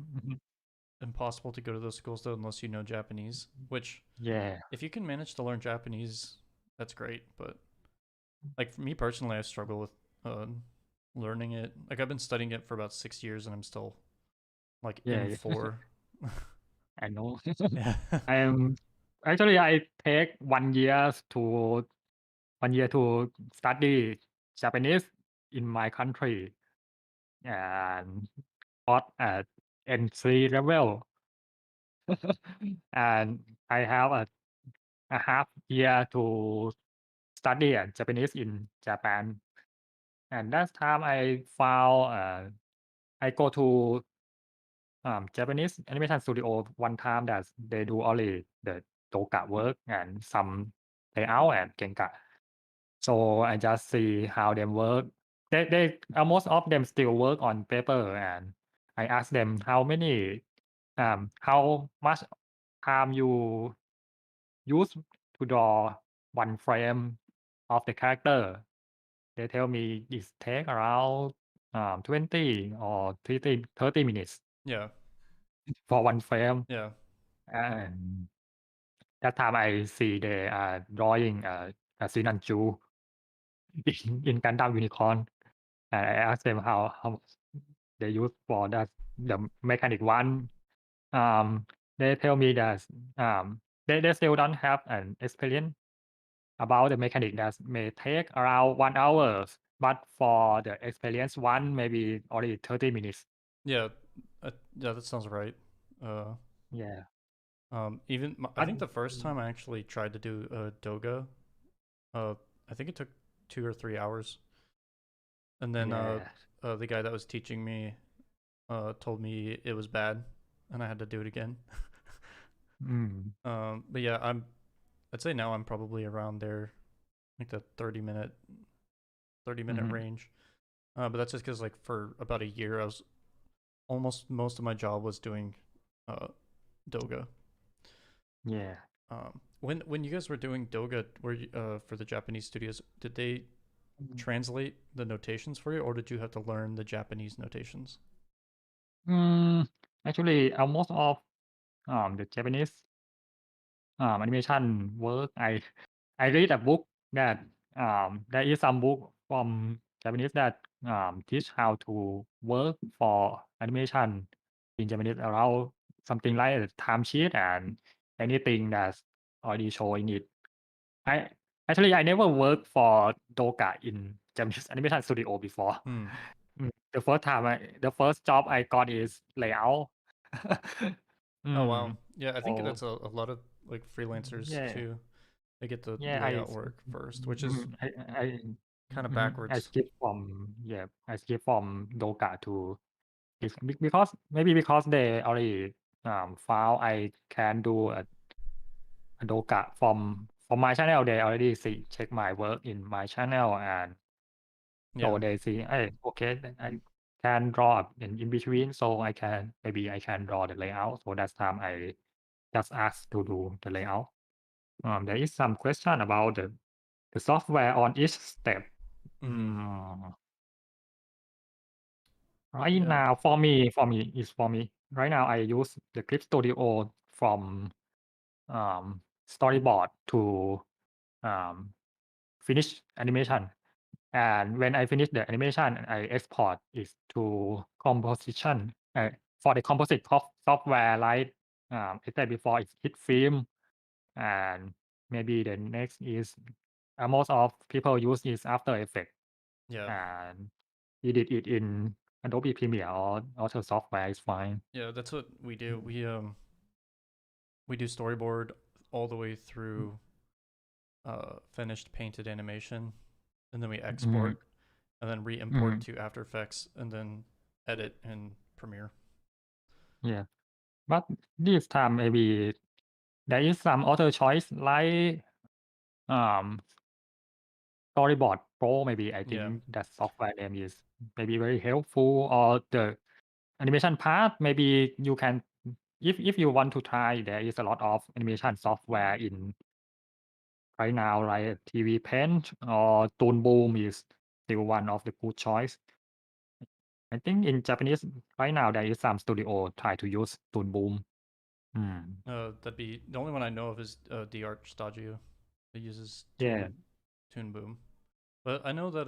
impossible to go to those schools though unless you know Japanese, which Yeah. if you can manage to learn Japanese, that's great, but like for me personally, I struggle with learning it. Like I've been studying it for about 6 years and I'm still like Yeah. N4. I know. Yeah. I take 1 year to study Japanese in my country and taught at N3 level. And I have a half year to study Japanese in Japan. And that time I found I go to Japanese animation studio one time that they do only the Toga work and some layout and Genka. So I just see how them work. They most of them still work on paper, and I ask them how much time you use to draw one frame of the character. They tell me it take around 20 or 30 minutes Yeah. for one frame. Yeah. And that time I see they are drawing a Sinanju in Gundam Unicorn. And I asked them how much they use for the mechanic one. They tell me that they still don't have an experience about the mechanic that may take around 1 hour, but for the experienced one, maybe only 30 minutes. Yeah. Yeah, that sounds right. Yeah. I think the first time I actually tried to do Doga, I think it took 2 or 3 hours, and then the guy that was teaching me told me it was bad, and I had to do it again. But yeah, I'd say now I'm probably around there, like the 30-minute range. But that's just because like for about a year I was almost most of my job was doing Doga. Yeah. When you guys were doing Doga, were you, for the Japanese studios, did they translate the notations for you, or did you have to learn the Japanese notations? Actually, almost of the Japanese animation work, I read a book that there is some book from Japanese that teach how to work for animation in Japanese around something like a time sheet and anything that's already showing it. I I never worked for Doga in Japanese animation studio before. The first job I got is layout. Oh wow, yeah, I think So that's a lot of like freelancers yeah, too. They get the yeah, layout work first, which is I kind of I backwards. skip from Doga to because maybe because they already found I can do a Doga from my channel. They already check my work in my channel, and Yeah. so they see, hey, okay, then I can draw in between, so I can draw the layout. So that's time I just asked to do the layout. There is some question about the software on each step. Mm, Right Yeah. now, for me. Right now, I use the Clip Studio from storyboard to um, finish animation. And when I finish the animation, I export it to composition. For the composite software, like I said before, it's hit film, and maybe the next is most of people use is After Effects Yeah. and edit it in Adobe Premiere or other software is fine. Yeah, that's what we do. We do storyboard all the way through finished painted animation, and then we Mm, export and then re-import mm, to After Effects and then edit in Premiere. yeah, but this time maybe there is some other choice like um Storyboard Pro. Maybe I Yeah. think that software name is maybe very helpful, or the animation part. Maybe you can, if you want to try, there is a lot of animation software in right now, like TV Paint or Toon Boom is still one of the good choice. I think in Japanese right now there is some studio try to use Toon Boom. That'd be the only one I know of is the Art Stagio. It uses Yeah, Toon Boom, but I know that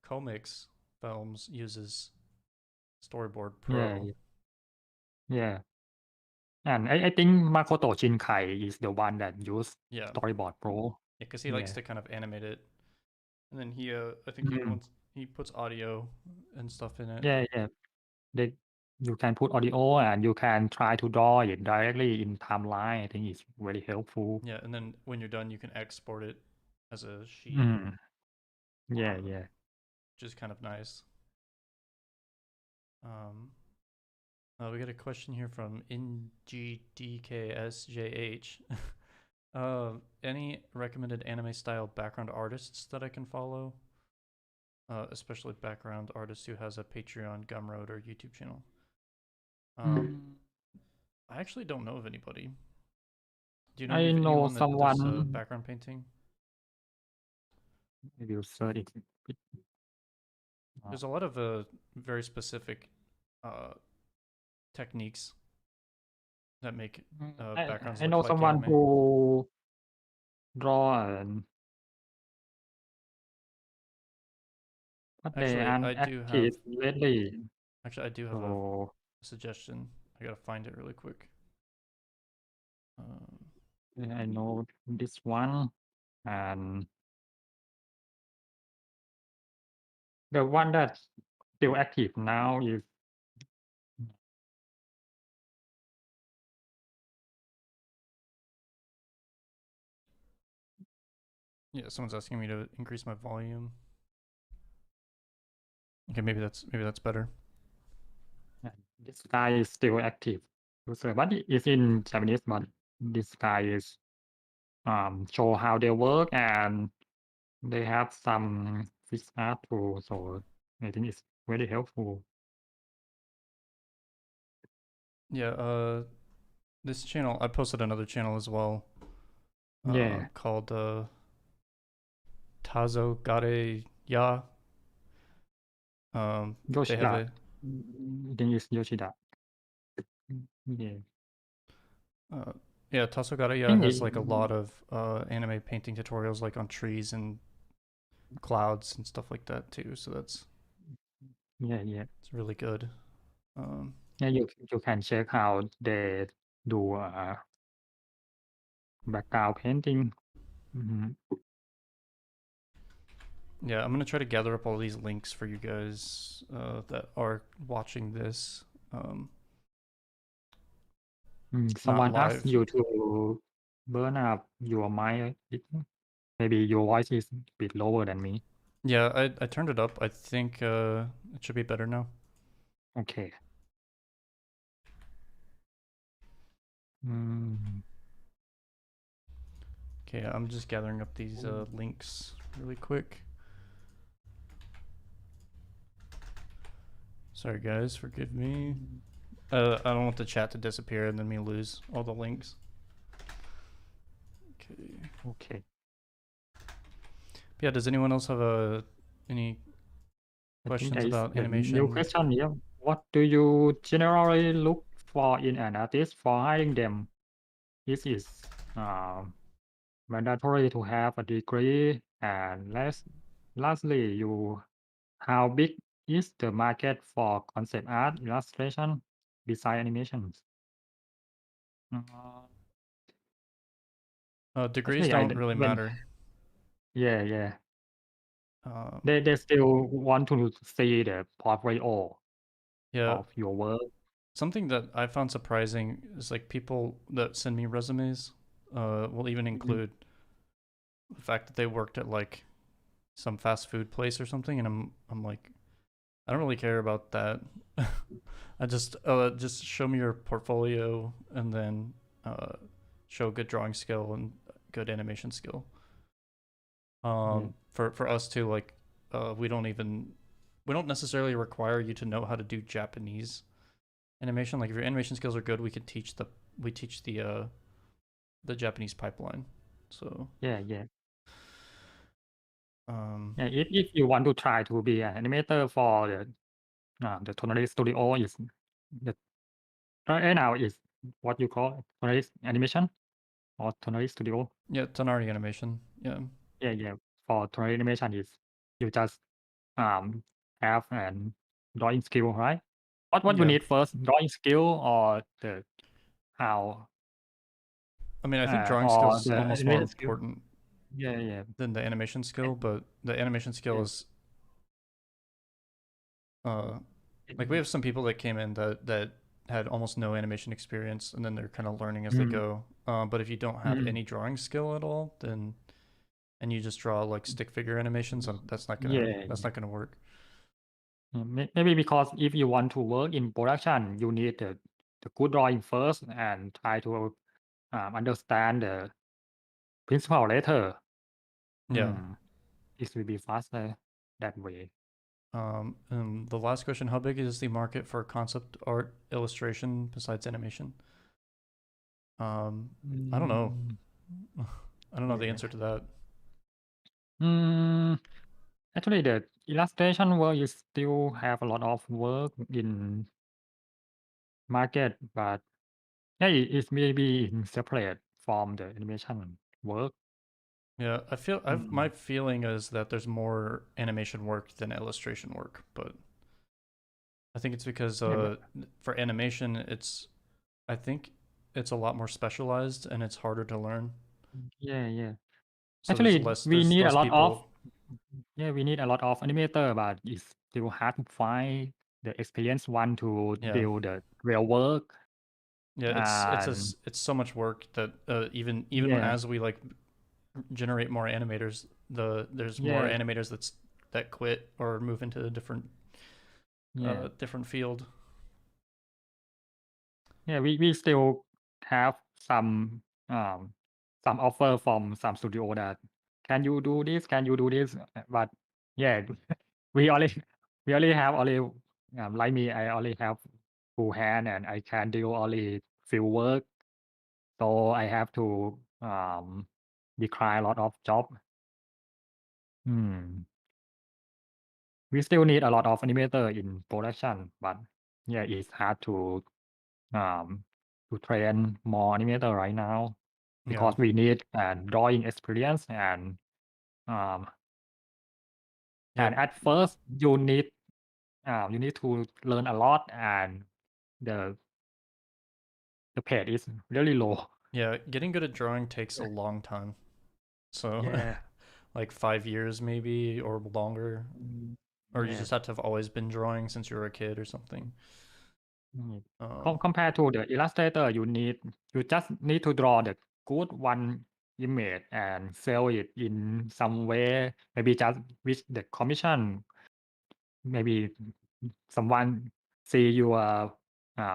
Comics Films uses Storyboard yeah, Pro. yeah. And I think Makoto Shinkai is the one that use Yeah, Storyboard Pro. because he likes Yeah. to kind of animate it, and then I think Mm. he puts audio and stuff in it. Yeah, yeah. They you can put audio and you can try to draw it directly in timeline. I think it's very helpful. Yeah, and then when you're done, you can export it as a sheet, Mm. Yeah, uh, yeah. which is kind of nice. Um, we got a question here from NGDKSJH. Any recommended anime style background artists that I can follow? Especially background artists who has a Patreon, Gumroad, or YouTube channel. I actually don't know of anybody. Do you know I know anyone that does someone. background painting? Maybe you search it. There's a lot of very specific uh, techniques that make backgrounds I look know like someone anime. who draw and but they Actually, aren't active lately. I do have a So suggestion. I gotta find it really quick. Um, I know this one, and the one that's still active now is yeah, someone's asking me to increase my volume. Okay, maybe that's better. this guy is still active user, but it's in Japanese. But this guy is show how they work, and they have some fixed art too. So I think it's very helpful. Yeah, this channel, I posted another channel as well, Yeah, called Tazo Gare Ya. They have Yoshida. a I think it's Yoshida. Yeah, uh, yeah, Tazo Gare I Ya think has like a lot of anime painting tutorials, like on trees and clouds and stuff like that too. So that's yeah. it's really good. Yeah, you can check how they do background painting. Mhm. Yeah, I'm gonna try to gather up all these links for you guys that are watching this. Not Someone asked live. you to burn up your mic. Maybe your voice is a bit lower than me. Yeah, I turned it up. I think it should be better now. Okay. Mm. Okay, I'm just gathering up these links really quick. Sorry guys, forgive me. I don't want the chat to disappear and then me lose all the links. Okay. Yeah, does anyone else have any I think questions there is about a new animation? question here. What do you generally look for in an artist for hiring them? This is mandatory to have a degree, and lastly, how big is the market for concept art, illustration, design animations? Degrees Actually, I don't really when matter. yeah, Um, they still want to see the portfolio yeah, of your work. something that I found surprising is like people that send me resumes will even include the fact that they worked at like some fast food place or something, and I'm like, I don't really care about that. I just show me your portfolio and then show good drawing skill and good animation skill. Yeah. For us too, like we don't necessarily require you to know how to do Japanese animation. Like if your animation skills are good, we teach the Japanese pipeline. So Yeah. yeah, If you want to try to be an animator for the Tonari Studio is the right now is what you call Tonari Animation or Tonari Studio. yeah, Tonari Animation, yeah. Yeah. For Tonari Animation is you just have an drawing skill, right? What you Yeah, need first, drawing skill or the how I mean, I think drawing skill or is the almost more animation skill? important Yeah. than the animation skill, but the animation skill Yeah. is like we have some people that came in that had almost no animation experience, and then they're kind of learning as they Mm, go. But if you don't have mm, any drawing skill at all, then and you just draw like stick figure animations, that's not yeah. gonna work. Maybe because if you want to work in production, you need the good drawing first and try to understand the principle later. Yeah. It will be faster that way. And the last question: how big is the market for concept art illustration besides animation? I don't know. Mm, I don't know the yeah. answer to that. Actually, the illustration work you still have a lot of work in market, but yeah, it's maybe separate from the animation work. Yeah, my Mm, feeling is that there's more animation work than illustration work, but I think it's because yeah, but for animation I think it's a lot more specialized and it's harder to learn. yeah. So Actually, we there's need a less lot of people. animator, but it's still hard to find the experienced one to Yeah. do the real work. Yeah, And it's so much work that even yeah, as we like generate more animators, there's more yeah, animators that quit or move into a yeah, different field. yeah. We still have some offer from some studio that can you do this? Can you do this? But yeah, we only we only have only like me. I only have full hand and I can do only field work. so I have to decline a lot of job. Hmm. We still need a lot of animator in production, but yeah, it's hard um, to train more animator right now Yeah. because we need drawing experience um, Yeah. and at first you need to learn a lot and the the pay is really low. Yeah. Getting good at drawing takes a long time. So, Yeah. like 5 years maybe or longer. Or you Yeah. just have to have always been drawing since you were a kid or something. Mm. Um, Compared to the illustrator, you just need to draw the good one image and sell it in some way. Maybe just with the commission. Maybe someone see your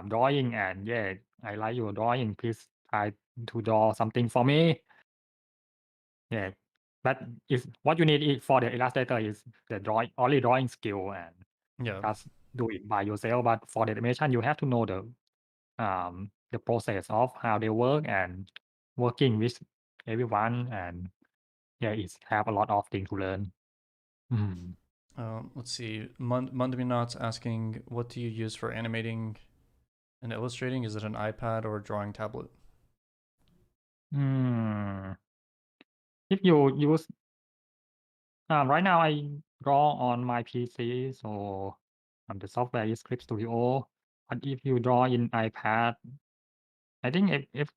drawing and yeah, I like your drawing. Please try to draw something for me. Yeah, but is what you need for the illustrator is the only drawing skill and yeah. just do it by yourself. But for the animation, you have to know the process of how they work and working with everyone and yeah, it's have a lot of things to learn. Mm. Let's see. Mundaminot's asking, what do you use for animating and illustrating? Is it an iPad or a drawing tablet? Mm. If you use right now, I draw on my PC, so the software is Clip Studio. But if you draw in iPad, I think if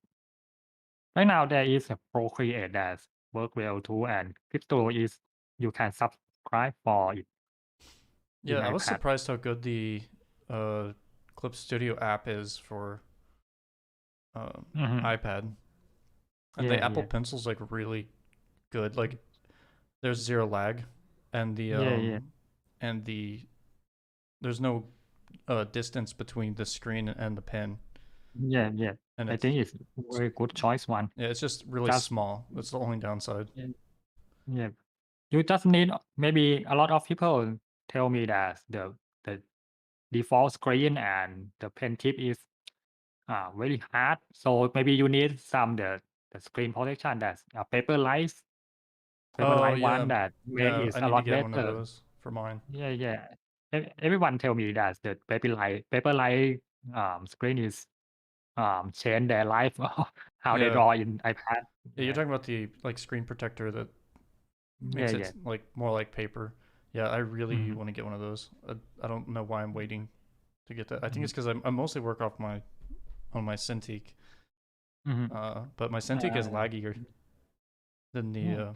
right now there is a Procreate that work well too, and Clip Studio is you can subscribe for it in Yeah, I was iPad. surprised how good the uh, Clip Studio app is for Mhm. iPad. And the Yeah, Apple yeah, Pencil's like really good. Like there's zero lag, and yeah, yeah, the there's no distance between the screen and the pen, yeah, yeah. and I think it's very good choice one. yeah, it's just really Just small. That's the only downside. yeah, yeah. You just need maybe a lot of people tell me that the default screen and the pen tip is very hard. So maybe you need the screen protection that's a paper Oh light one yeah, that make yeah. it I a need to lot get one of better. those for mine. Yeah, yeah. Everyone tell me that the paper light screen is change their life how they Yeah, draw in iPad. yeah. You're Yeah, talking about the like screen protector that yeah, makes it yeah. like more like paper. Yeah, I really Hmm. want to get one of those. I don't know why I'm waiting to get that. I think Hmm. it's because I mostly work off my on my Cintiq. Hmm. But my Cintiq is Uh, laggier than yeah.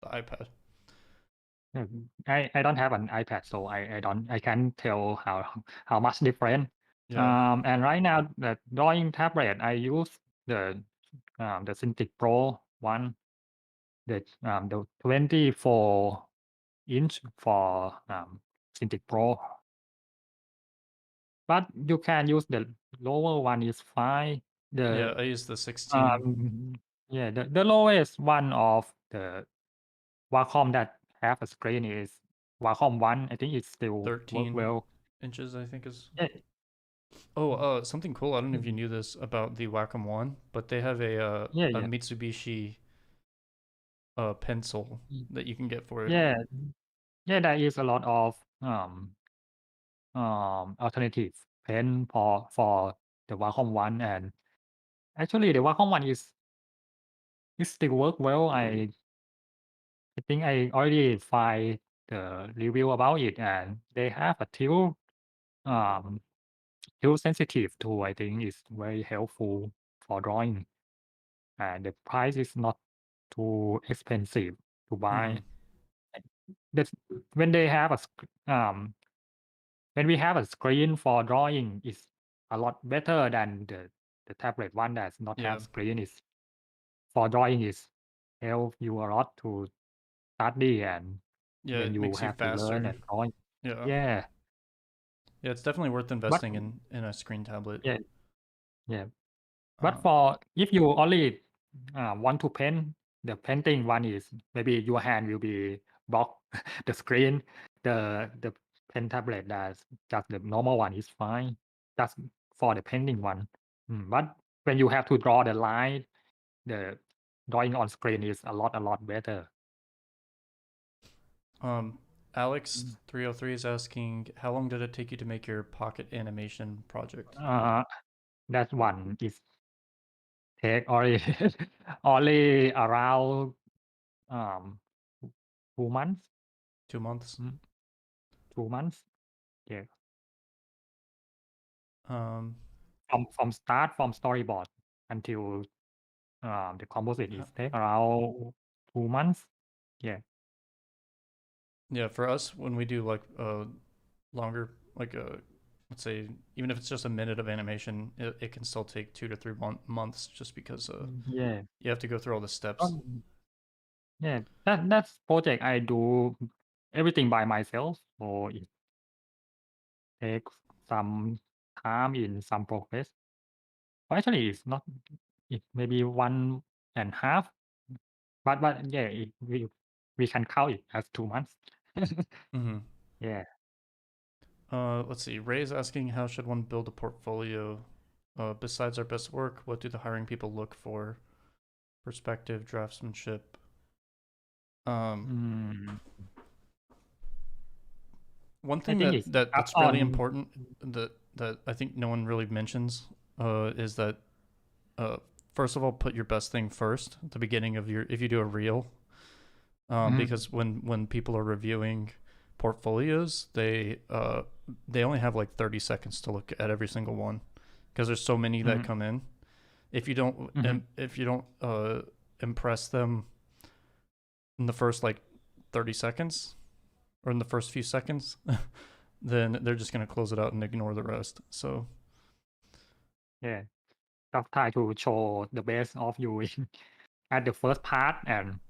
the iPad. Yeah, I don't have an iPad, so I can't tell how much different. Yeah, And right now the drawing tablet I use the Cintiq Pro one, the 24-inch for Cintiq Pro. But you can use the lower one is fine. yeah. The I use the 16, um yeah, the lowest one of the Wacom that have a screen is Wacom one. I think it still work 13 well. inches. I think is. Yeah. Oh, something cool. I don't know if you Mhm. knew this about the Wacom One, but they have Yeah, a yeah. Mitsubishi pencil Mm. that you can get for it. Yeah, yeah, there is a lot of alternative pen for the Wacom one, and actually the Wacom one is still work well. I think I already find the review about it, and they have a um tilt sensitive tool. I think is very helpful for drawing, and the price is not too expensive to Mm-hmm. buy. That's when they have when we have a screen for drawing, it's a lot better than the tablet one that's not Yeah, have screen. Is for drawing is help you a lot to study and yeah. when It you makes you have to learn faster. and drawing. Yeah, Yeah, yeah. It's definitely worth but investing in a screen tablet. yeah, yeah. But Um, for if you only want to paint, the painting one is maybe your hand will be block the screen. The pen tablet that's just the normal one is fine. Just for the painting one. But when you have to draw the line, the drawing on screen is a lot better. Alex303 is asking, how long did it take you to make your pocket animation project? That one is take only only around 2 months. 2 months. 2 months. Yeah. Um, From start from storyboard until the composite is take around 2 months. Yeah. Yeah, for us, when we do like longer, like let's say, even if it's just a minute of animation, it can still take 2 to 3 months just because Yeah. you have to go through all the steps. Yeah. That's project I do everything by myself, so it takes some time in some progress. Actually, it's not. It maybe 1.5, but yeah, we can count it as 2 months. Mm-hmm. Yeah. Let's see. Ray is asking, how should one build a portfolio? Besides our best work, what do the hiring people look for? Perspective, draftsmanship. One I thing think it's that's up really on. important that I think no one really mentions is that first of all, put your best thing first at the beginning of your, if you do a reel, because when people are reviewing portfolios, they only have like 30 seconds to look at every single one because there's so many that come in. If you don't impress them in the first like 30 seconds or in the first few seconds, then they're just going to close it out and ignore the rest. So Yeah, just try to show the best of you at the first part, and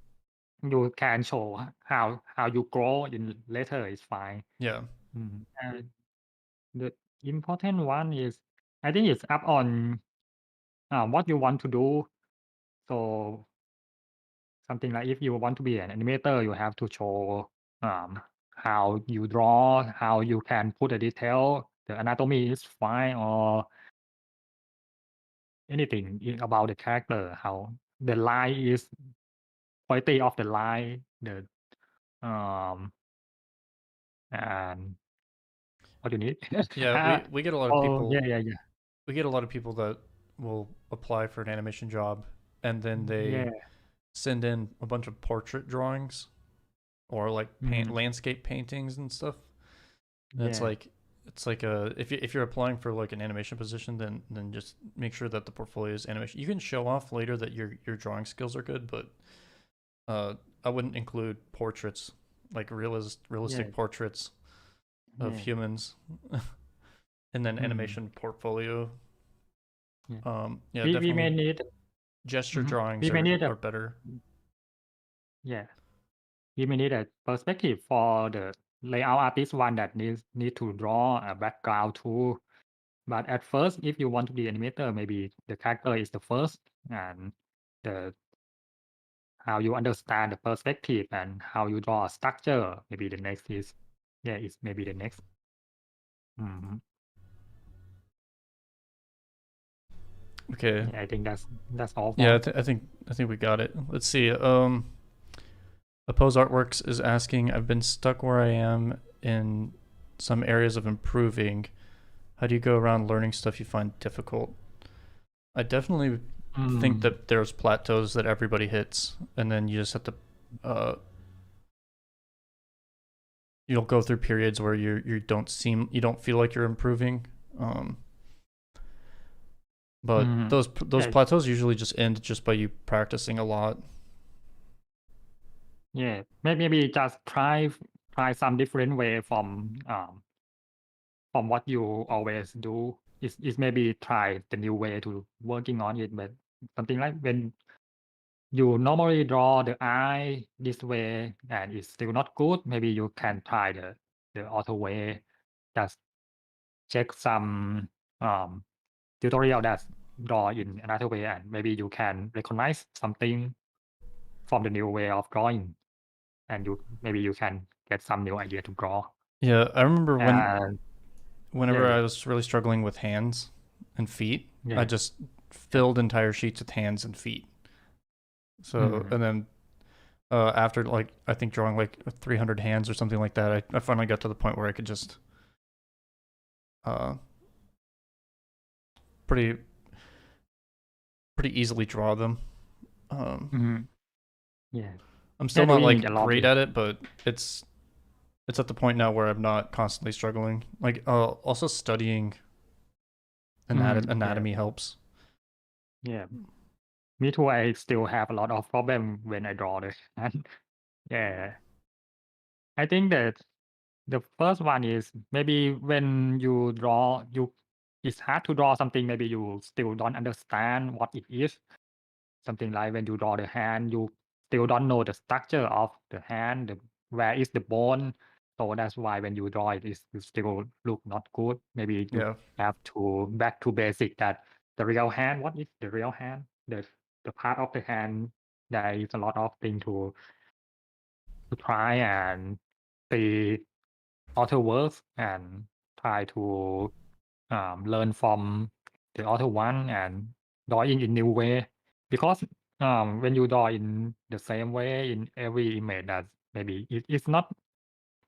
you can show how you grow in later is fine. yeah. And the important one is, I think it's up on what you want to do. So something like if you want to be an animator, you have to show how you draw, how you can put a detail, the anatomy is fine, or anything about the character, how the line is, quality of the line, the and what you need. Yeah, we get a lot of Oh, people. yeah. We get a lot of people that will apply for an animation job and then they Yeah. send in a bunch of portrait drawings or like landscape paintings and stuff. And Yeah. it's like a, if you're applying for like an animation position, then just make sure that the portfolio is animation. You can show off later that your drawing skills are good, but I wouldn't include portraits, like realistic portraits of humans, and then animation portfolio. Yeah, We definitely may need gesture drawings we may need are better. Yeah. We may need a perspective for the layout artist one that need to draw a background too. But at first, if you want to be animator, maybe the character is the first, and the how you understand the perspective and how you draw a structure. Maybe the next is, it's maybe the next. Okay. Yeah, I think that's all. Yeah, I think we got it. Let's see. Oppose Artworks is asking, I've been stuck where I am in some areas of improving. How do you go around learning stuff you find difficult? I definitely think that there's plateaus that everybody hits, and then you just have to you'll go through periods where you don't feel like you're improving. But those plateaus usually just end just by you practicing a lot. Yeah, maybe just try some different way from what you always do. Is maybe try the new way to working on it, but something like when you normally draw the eye this way and it's still not good, maybe you can try the other way. Just check some tutorial that draw in another way, and maybe you can recognize something from the new way of drawing, and maybe you can get some new idea to draw. Yeah, I remember And whenever I was really struggling with hands and feet, Yeah. filled entire sheets with hands and feet. So and then after like I think drawing like 300 hands or something like that, I finally got to the point where I could just pretty easily draw them. Yeah. I'm still not doing like a lot great with at it, but it's at the point now where I'm not constantly struggling. Like also studying yeah. anatomy helps. Yeah. Me too. I still have a lot of problem when I draw the hand. Yeah. I think that the first one is maybe when you draw, it's hard to draw something. Maybe you still don't understand what it is. Something like when you draw the hand, you still don't know the structure of the hand, where is the bone. So that's why when you draw it, you still look not good. Maybe you Yeah. have to back to basic that the real hand. What is the real hand? The part of the hand. There is a lot of thing to try and see author works and try to learn from the other one and drawing in new way because when you draw in the same way in every image that maybe it's not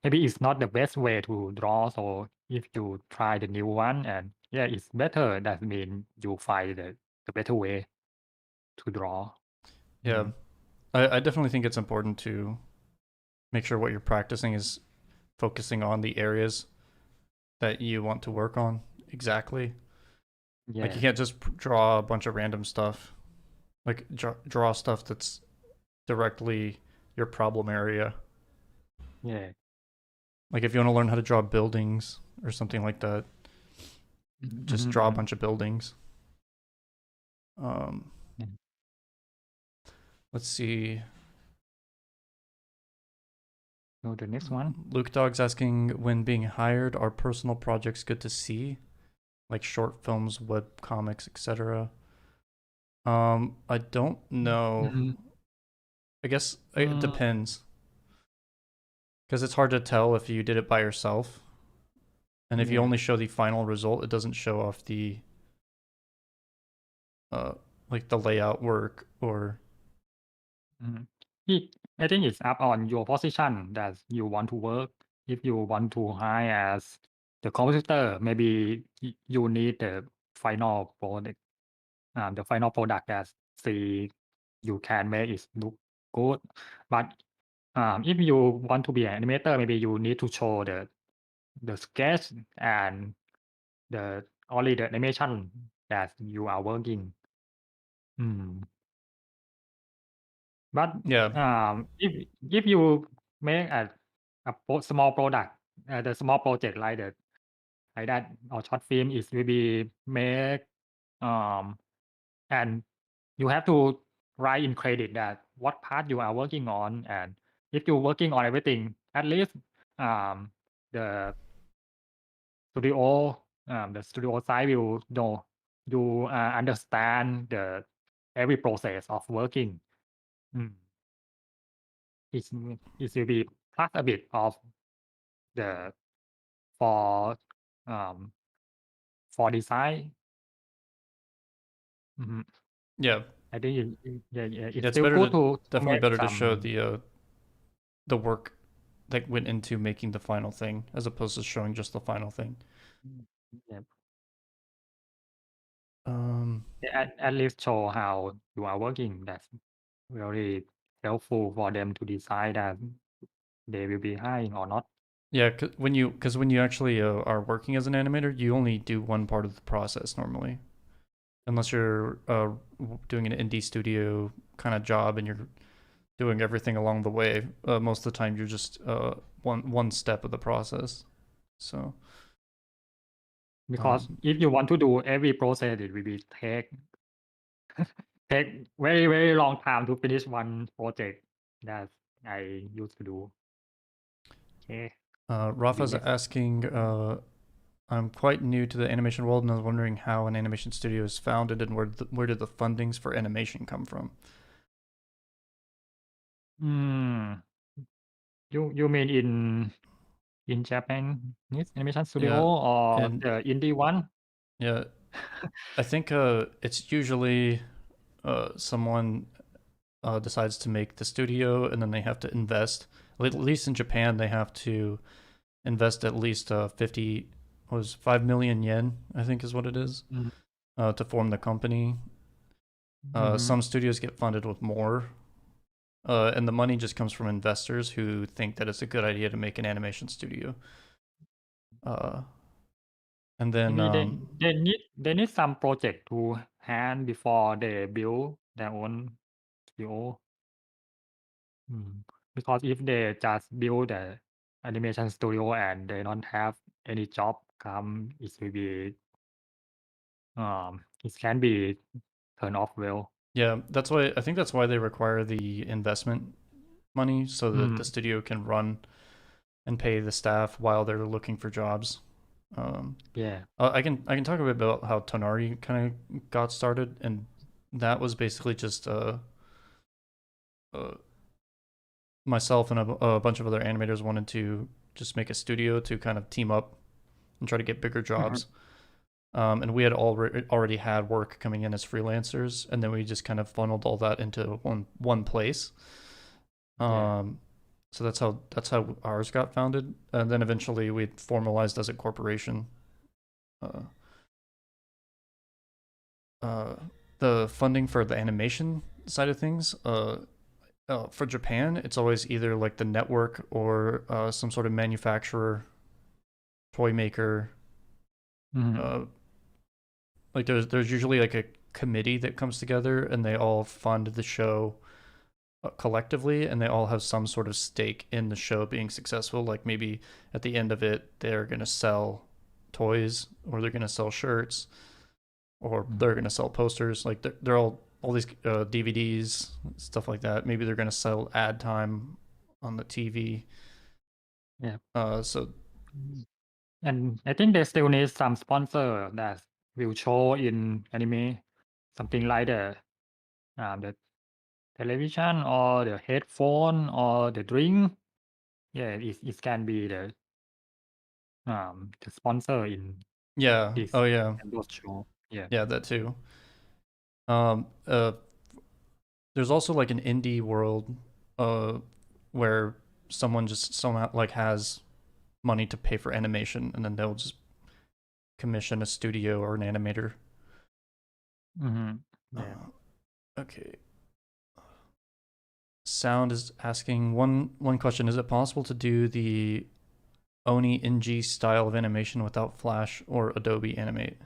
the best way to draw. So if you try the new one and yeah it's better, that means you find the better way to draw. Yeah. I definitely think it's important to make sure what you're practicing is focusing on the areas that you want to work on exactly. Yeah. Like you can't just draw a bunch of random stuff. Like draw stuff that's directly your problem area. Yeah. Like if you want to learn how to draw buildings or something like that, just draw a bunch of buildings. Let's see. So the next one. Luke Dog's asking, when being hired, are personal projects good to see? Like short films, web comics, etc. I don't know. I guess it depends. Because it's hard to tell if you did it by yourself. And if you only show the final result, it doesn't show off the like the layout work or I think it's up on your position that you want to work. If you want to hire as the compositor, maybe you need the final product, that see you can make it look good. But if you want to be an animator, maybe you need to show the sketch and the only the animation that you are working. But if you make a small product, the small project like that or short film is will be make and you have to write in credit that what part you are working on, and if you're working on everything, at least the studio side will know you understand the every process of working. It will be plus a bit of the for design. yeah. I think it's It's still better good to to definitely make better to show some. the work that went into making the final thing as opposed to showing just the final thing. At least show how you are working. That's very helpful for them to decide that they will be hiring or not. Yeah, when you actually are working as an animator, you only do one part of the process normally, unless you're doing an indie studio kind of job and you're doing everything along the way. Most of the time, you're just one step of the process. So because if you want to do every process, it will be take very very long time to finish one project that I used to do. Okay. Rafa's asking, I'm quite new to the animation world and I was wondering how an animation studio is founded and where did the fundings for animation come from? You mean in Japan animation studio Yeah, or and the indie one? yeah, I think it's usually someone decides to make the studio, and then they have to invest. At least in Japan, they have to invest at least 50 was 5 million yen, I think is what it is, Mm. to form the company. Mhm. Some studios get funded with more, and the money just comes from investors who think that it's a good idea to make an animation studio. Uh, and then Maybe they need some project to hand before they build their own studio. Because if they just build the animation studio and they don't have any job come, it will be it can be turn off well. yeah, I think that's why they require the investment money so that the Mm. studio can run and pay the staff while they're looking for jobs. Yeah. I can talk a bit about how Tonari kind of got started, and that was basically just uh, myself and a bunch of other animators wanted to just make a studio to kind of team up and try to get bigger Mhm. jobs. And we had already had work coming in as freelancers, and then we just kind of funneled all that into one place. Yeah. So that's how ours got founded, and then eventually we formalized as a corporation. Uh, uh, the funding for the animation side of things, for Japan, it's always either like the network or some sort of manufacturer, toy maker. Mhm. Uh, like there's usually like a committee that comes together and they all fund the show collectively, and they all have some sort of stake in the show being successful. Like maybe at the end of it, they're gonna sell toys, or they're gonna sell shirts, or Mm. they're gonna sell posters. Like they're all these DVDs, stuff like that. Maybe they're gonna sell ad time on the TV. Yeah. So Mm. And I think they still need some sponsor that will show in anime, something like the television or the headphone or the drink. Yeah, it can be the sponsor in yeah, this oh yeah, and those show. Yeah. yeah, that too. Um, uh, there's also like an indie world, uh, where someone just somehow like has money to pay for animation, and then they'll just commission a studio or an animator. Mhm. Yeah. Uh, okay. Sound is asking one question: is it possible to do the Oni NG style of animation without Flash or Adobe Animate?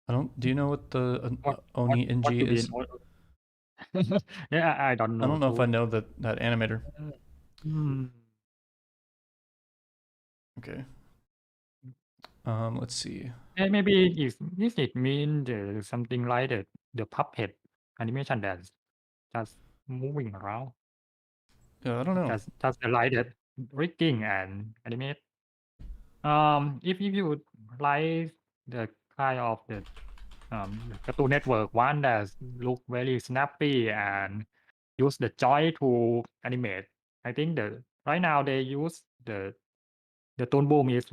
I don't. Do you know what the Oni What NG to be in is? order? Yeah, I don't I know don't know if I too. know that animator. Mm. Okay. Let's see. Maybe if it mean something like the puppet animation that's just moving around, I don't know. just like that rigging and animate. If you would like the kind of the Cartoon Network one that look very snappy and use the joy to animate, I think right now they use the Toon Boom is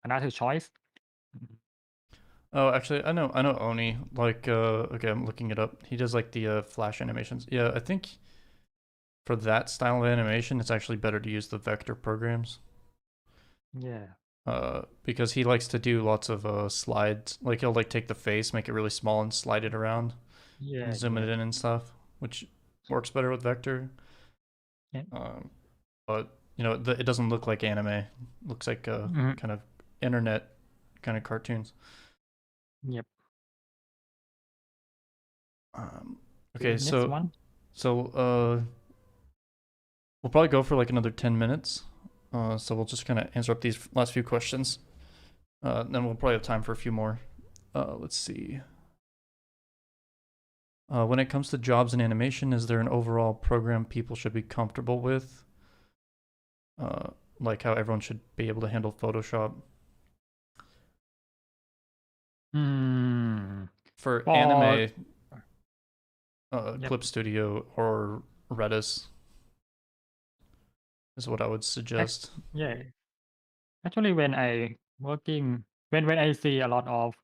another choice. Mhm. Oh, actually, I know Oni. Like, okay, I'm looking it up. He does like the Flash animations. Yeah, I think for that style of animation, it's actually better to use the vector programs. Yeah. Because he likes to do lots of slides. Like he'll like take the face, make it really small, and slide it around and Yeah, zoom it yeah. in and stuff, which works better with vector. Yeah. Um, but it doesn't look like anime. It looks like Mhm. kind of internet kind of cartoons. Yep. Um, Okay, okay, next so one. so we'll probably go for like another 10 minutes. So we'll just kind of answer up these last few questions. Then we'll probably have time for a few more. Let's see. When it comes to jobs in animation, is there an overall program people should be comfortable with? Uh, like how everyone should be able to handle Photoshop. Hmm. For For anime, yep. Clip Studio or Redis is what I would Act suggest. yeah. Actually, when I working when I see a lot of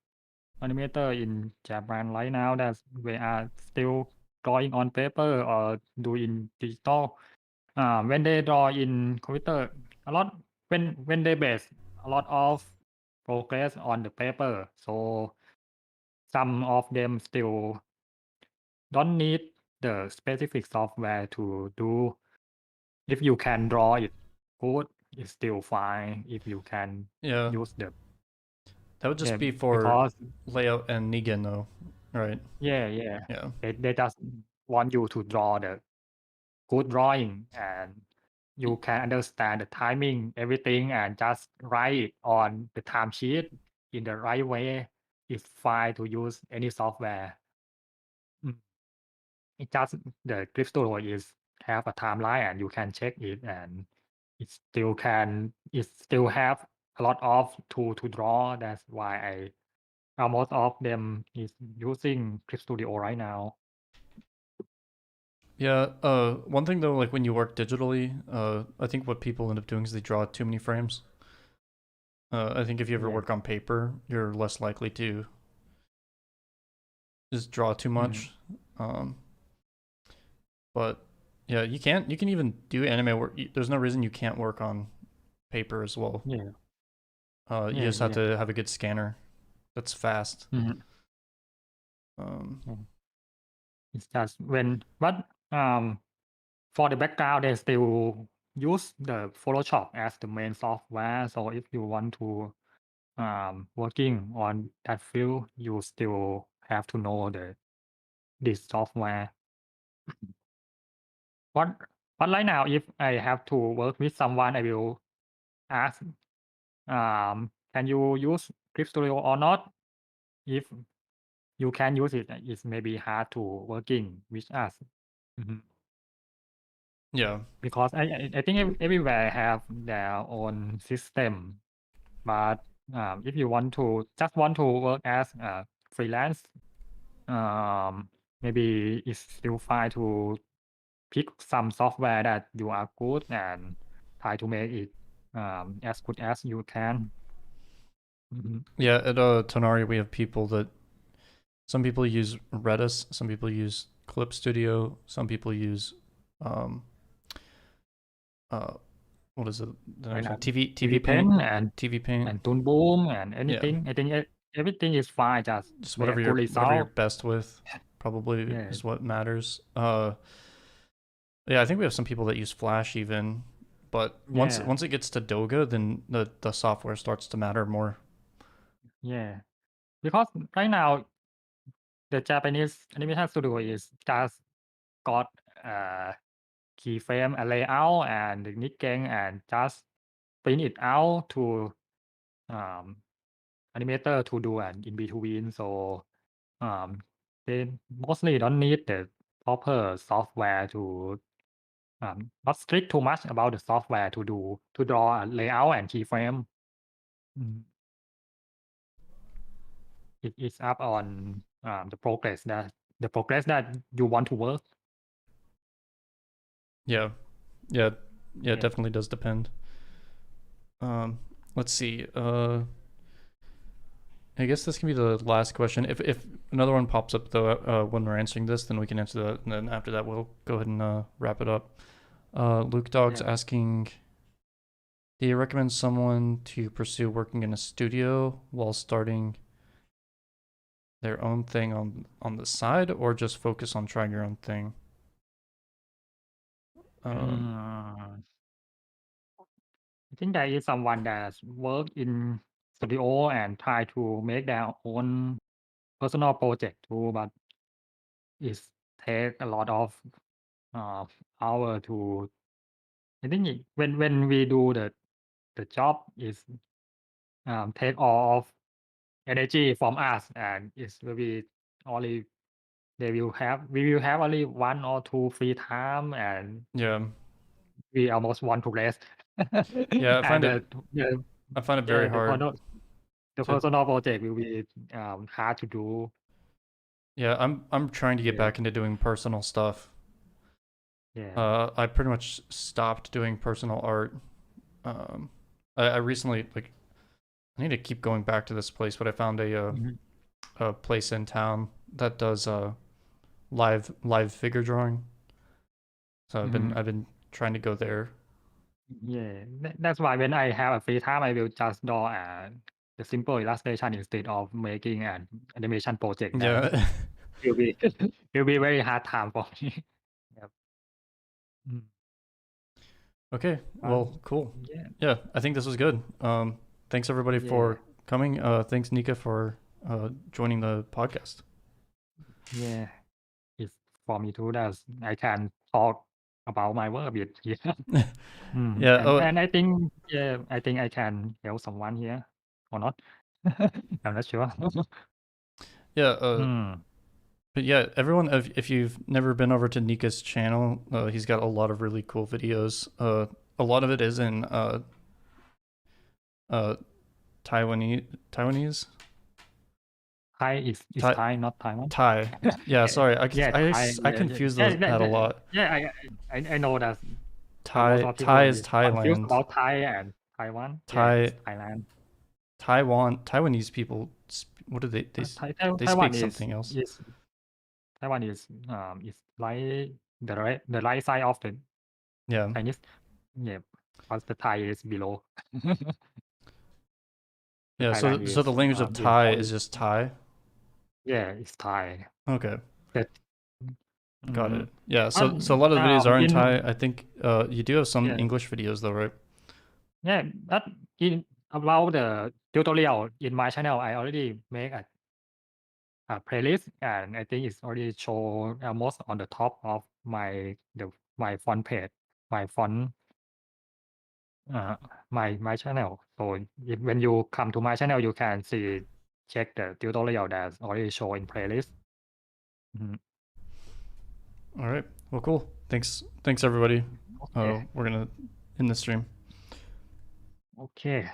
animator in Japan right now that they are still drawing on paper or doing digital. When they draw in computer, a lot when they base a lot of progress on the paper, so some of them still don't need the specific software to do. If you can draw it good, it's still fine. If you can Yeah, use the that would just be for because layout and Nigen though, right? yeah Yeah. they just want you to draw the good drawing and you can understand the timing, everything, and just write it on the time sheet in the right way. It's fine to use any software. Mm. It just the Clip Studio is have a timeline and you can check it and it still have a lot of tool to draw. That's why most of them is using Clip Studio right now. Yeah, one thing though, like when you work digitally, I think what people end up doing is they draw too many frames. I think if you ever Yeah. work on paper, you're less likely to just draw too much. But yeah, you can even do anime work. There's no reason you can't work on paper as well. Yeah. You just have to have a good scanner that's fast. Yeah. It's just for the background, they still use the Photoshop as the main software. So if you want to working on that field, you still have to know this software. But right now, if I have to work with someone, I will ask, can you use Clip Studio or not? If you can use it, it's maybe hard to working with us. Yeah. Because I think everywhere have their own system. But if you want to work as a freelance, maybe it's still fine to pick some software that you are good and try to make it as good as you can. Yeah, at Tonari we have people that some people use Redis, some people use Clip Studio, some people use what is it? TV Paint and TV Paint and Toon Boom and anything. I think everything is fine. Just whatever you're best with probably is what matters. Yeah, I think we have some people that use Flash even, but once it gets to Doga, then the software starts to matter more. Yeah, because right now the Japanese animation studio is just got keyframe, a layout, and the Nicca, and just print it out to animator to do an in between. So they mostly don't need the proper software to not strict too much about the software to draw a layout and keyframe. It's up on the progress that you want to work. Yeah, it definitely does depend. Let's see. I guess this can be the last question. If another one pops up though when we're answering this, then we can answer that, and then after that we'll go ahead and wrap it up. Luke Dog's asking, do you recommend someone to pursue working in a studio while starting their own thing on the side, or just focus on trying your own thing? I think there is someone that work in studio and try to make their own personal project too, but it take a lot of hour to. I think when we do the job is take all of energy from us, and it's maybe only we will have only 1 or 2 free time, and we almost want to rest. Yeah, I find and it very hard. The personal project will be hard to do. Yeah, I'm trying to get back into doing personal stuff. I pretty much stopped doing personal art. I recently I need to keep going back to this place, but I found a place in town that does live figure drawing. So I've been trying to go there. Yeah, that's why when I have a free time, I will just draw the simple illustration instead of making an animation project. That Yeah. will be will be very hard time for me. Yep. Okay. Well, cool. Yeah. Yeah, I think this was good. Thanks everybody for coming. Thanks Nicca for joining the podcast. Yeah, it's for me too. That I can talk about my work a bit here. Yeah. And I think I think I can help someone here or not. I'm not sure. Yeah. But yeah, everyone, if you've never been over to Nicca's channel, he's got a lot of really cool videos. A lot of it is in Taiwanese. Thai is Thai, not Taiwan. Thai. Yeah, sorry. I Thai, confuse that a lot. Yeah, I know that. Thai is confused Thailand. about Thai and Taiwan. Thailand. Taiwanese people. What do they speak something else? Taiwan is like the right side of the Chinese. Yeah, because the Thai is below. Yeah, so the language of Thai is just Thai. Yeah, it's Thai. Okay. Got it. Mhm. Yeah, so a lot of the videos are in Thai. I think you do have some English videos though, right? Yeah, that about the tutorial in my channel, I already make a playlist, and I think it's already show almost on the top of my font page, my font, my channel. So when you come to my channel, you can check the tutorial that's already show in playlist. All right. Well, cool. Thanks everybody. Okay. We're gonna end the stream. Okay.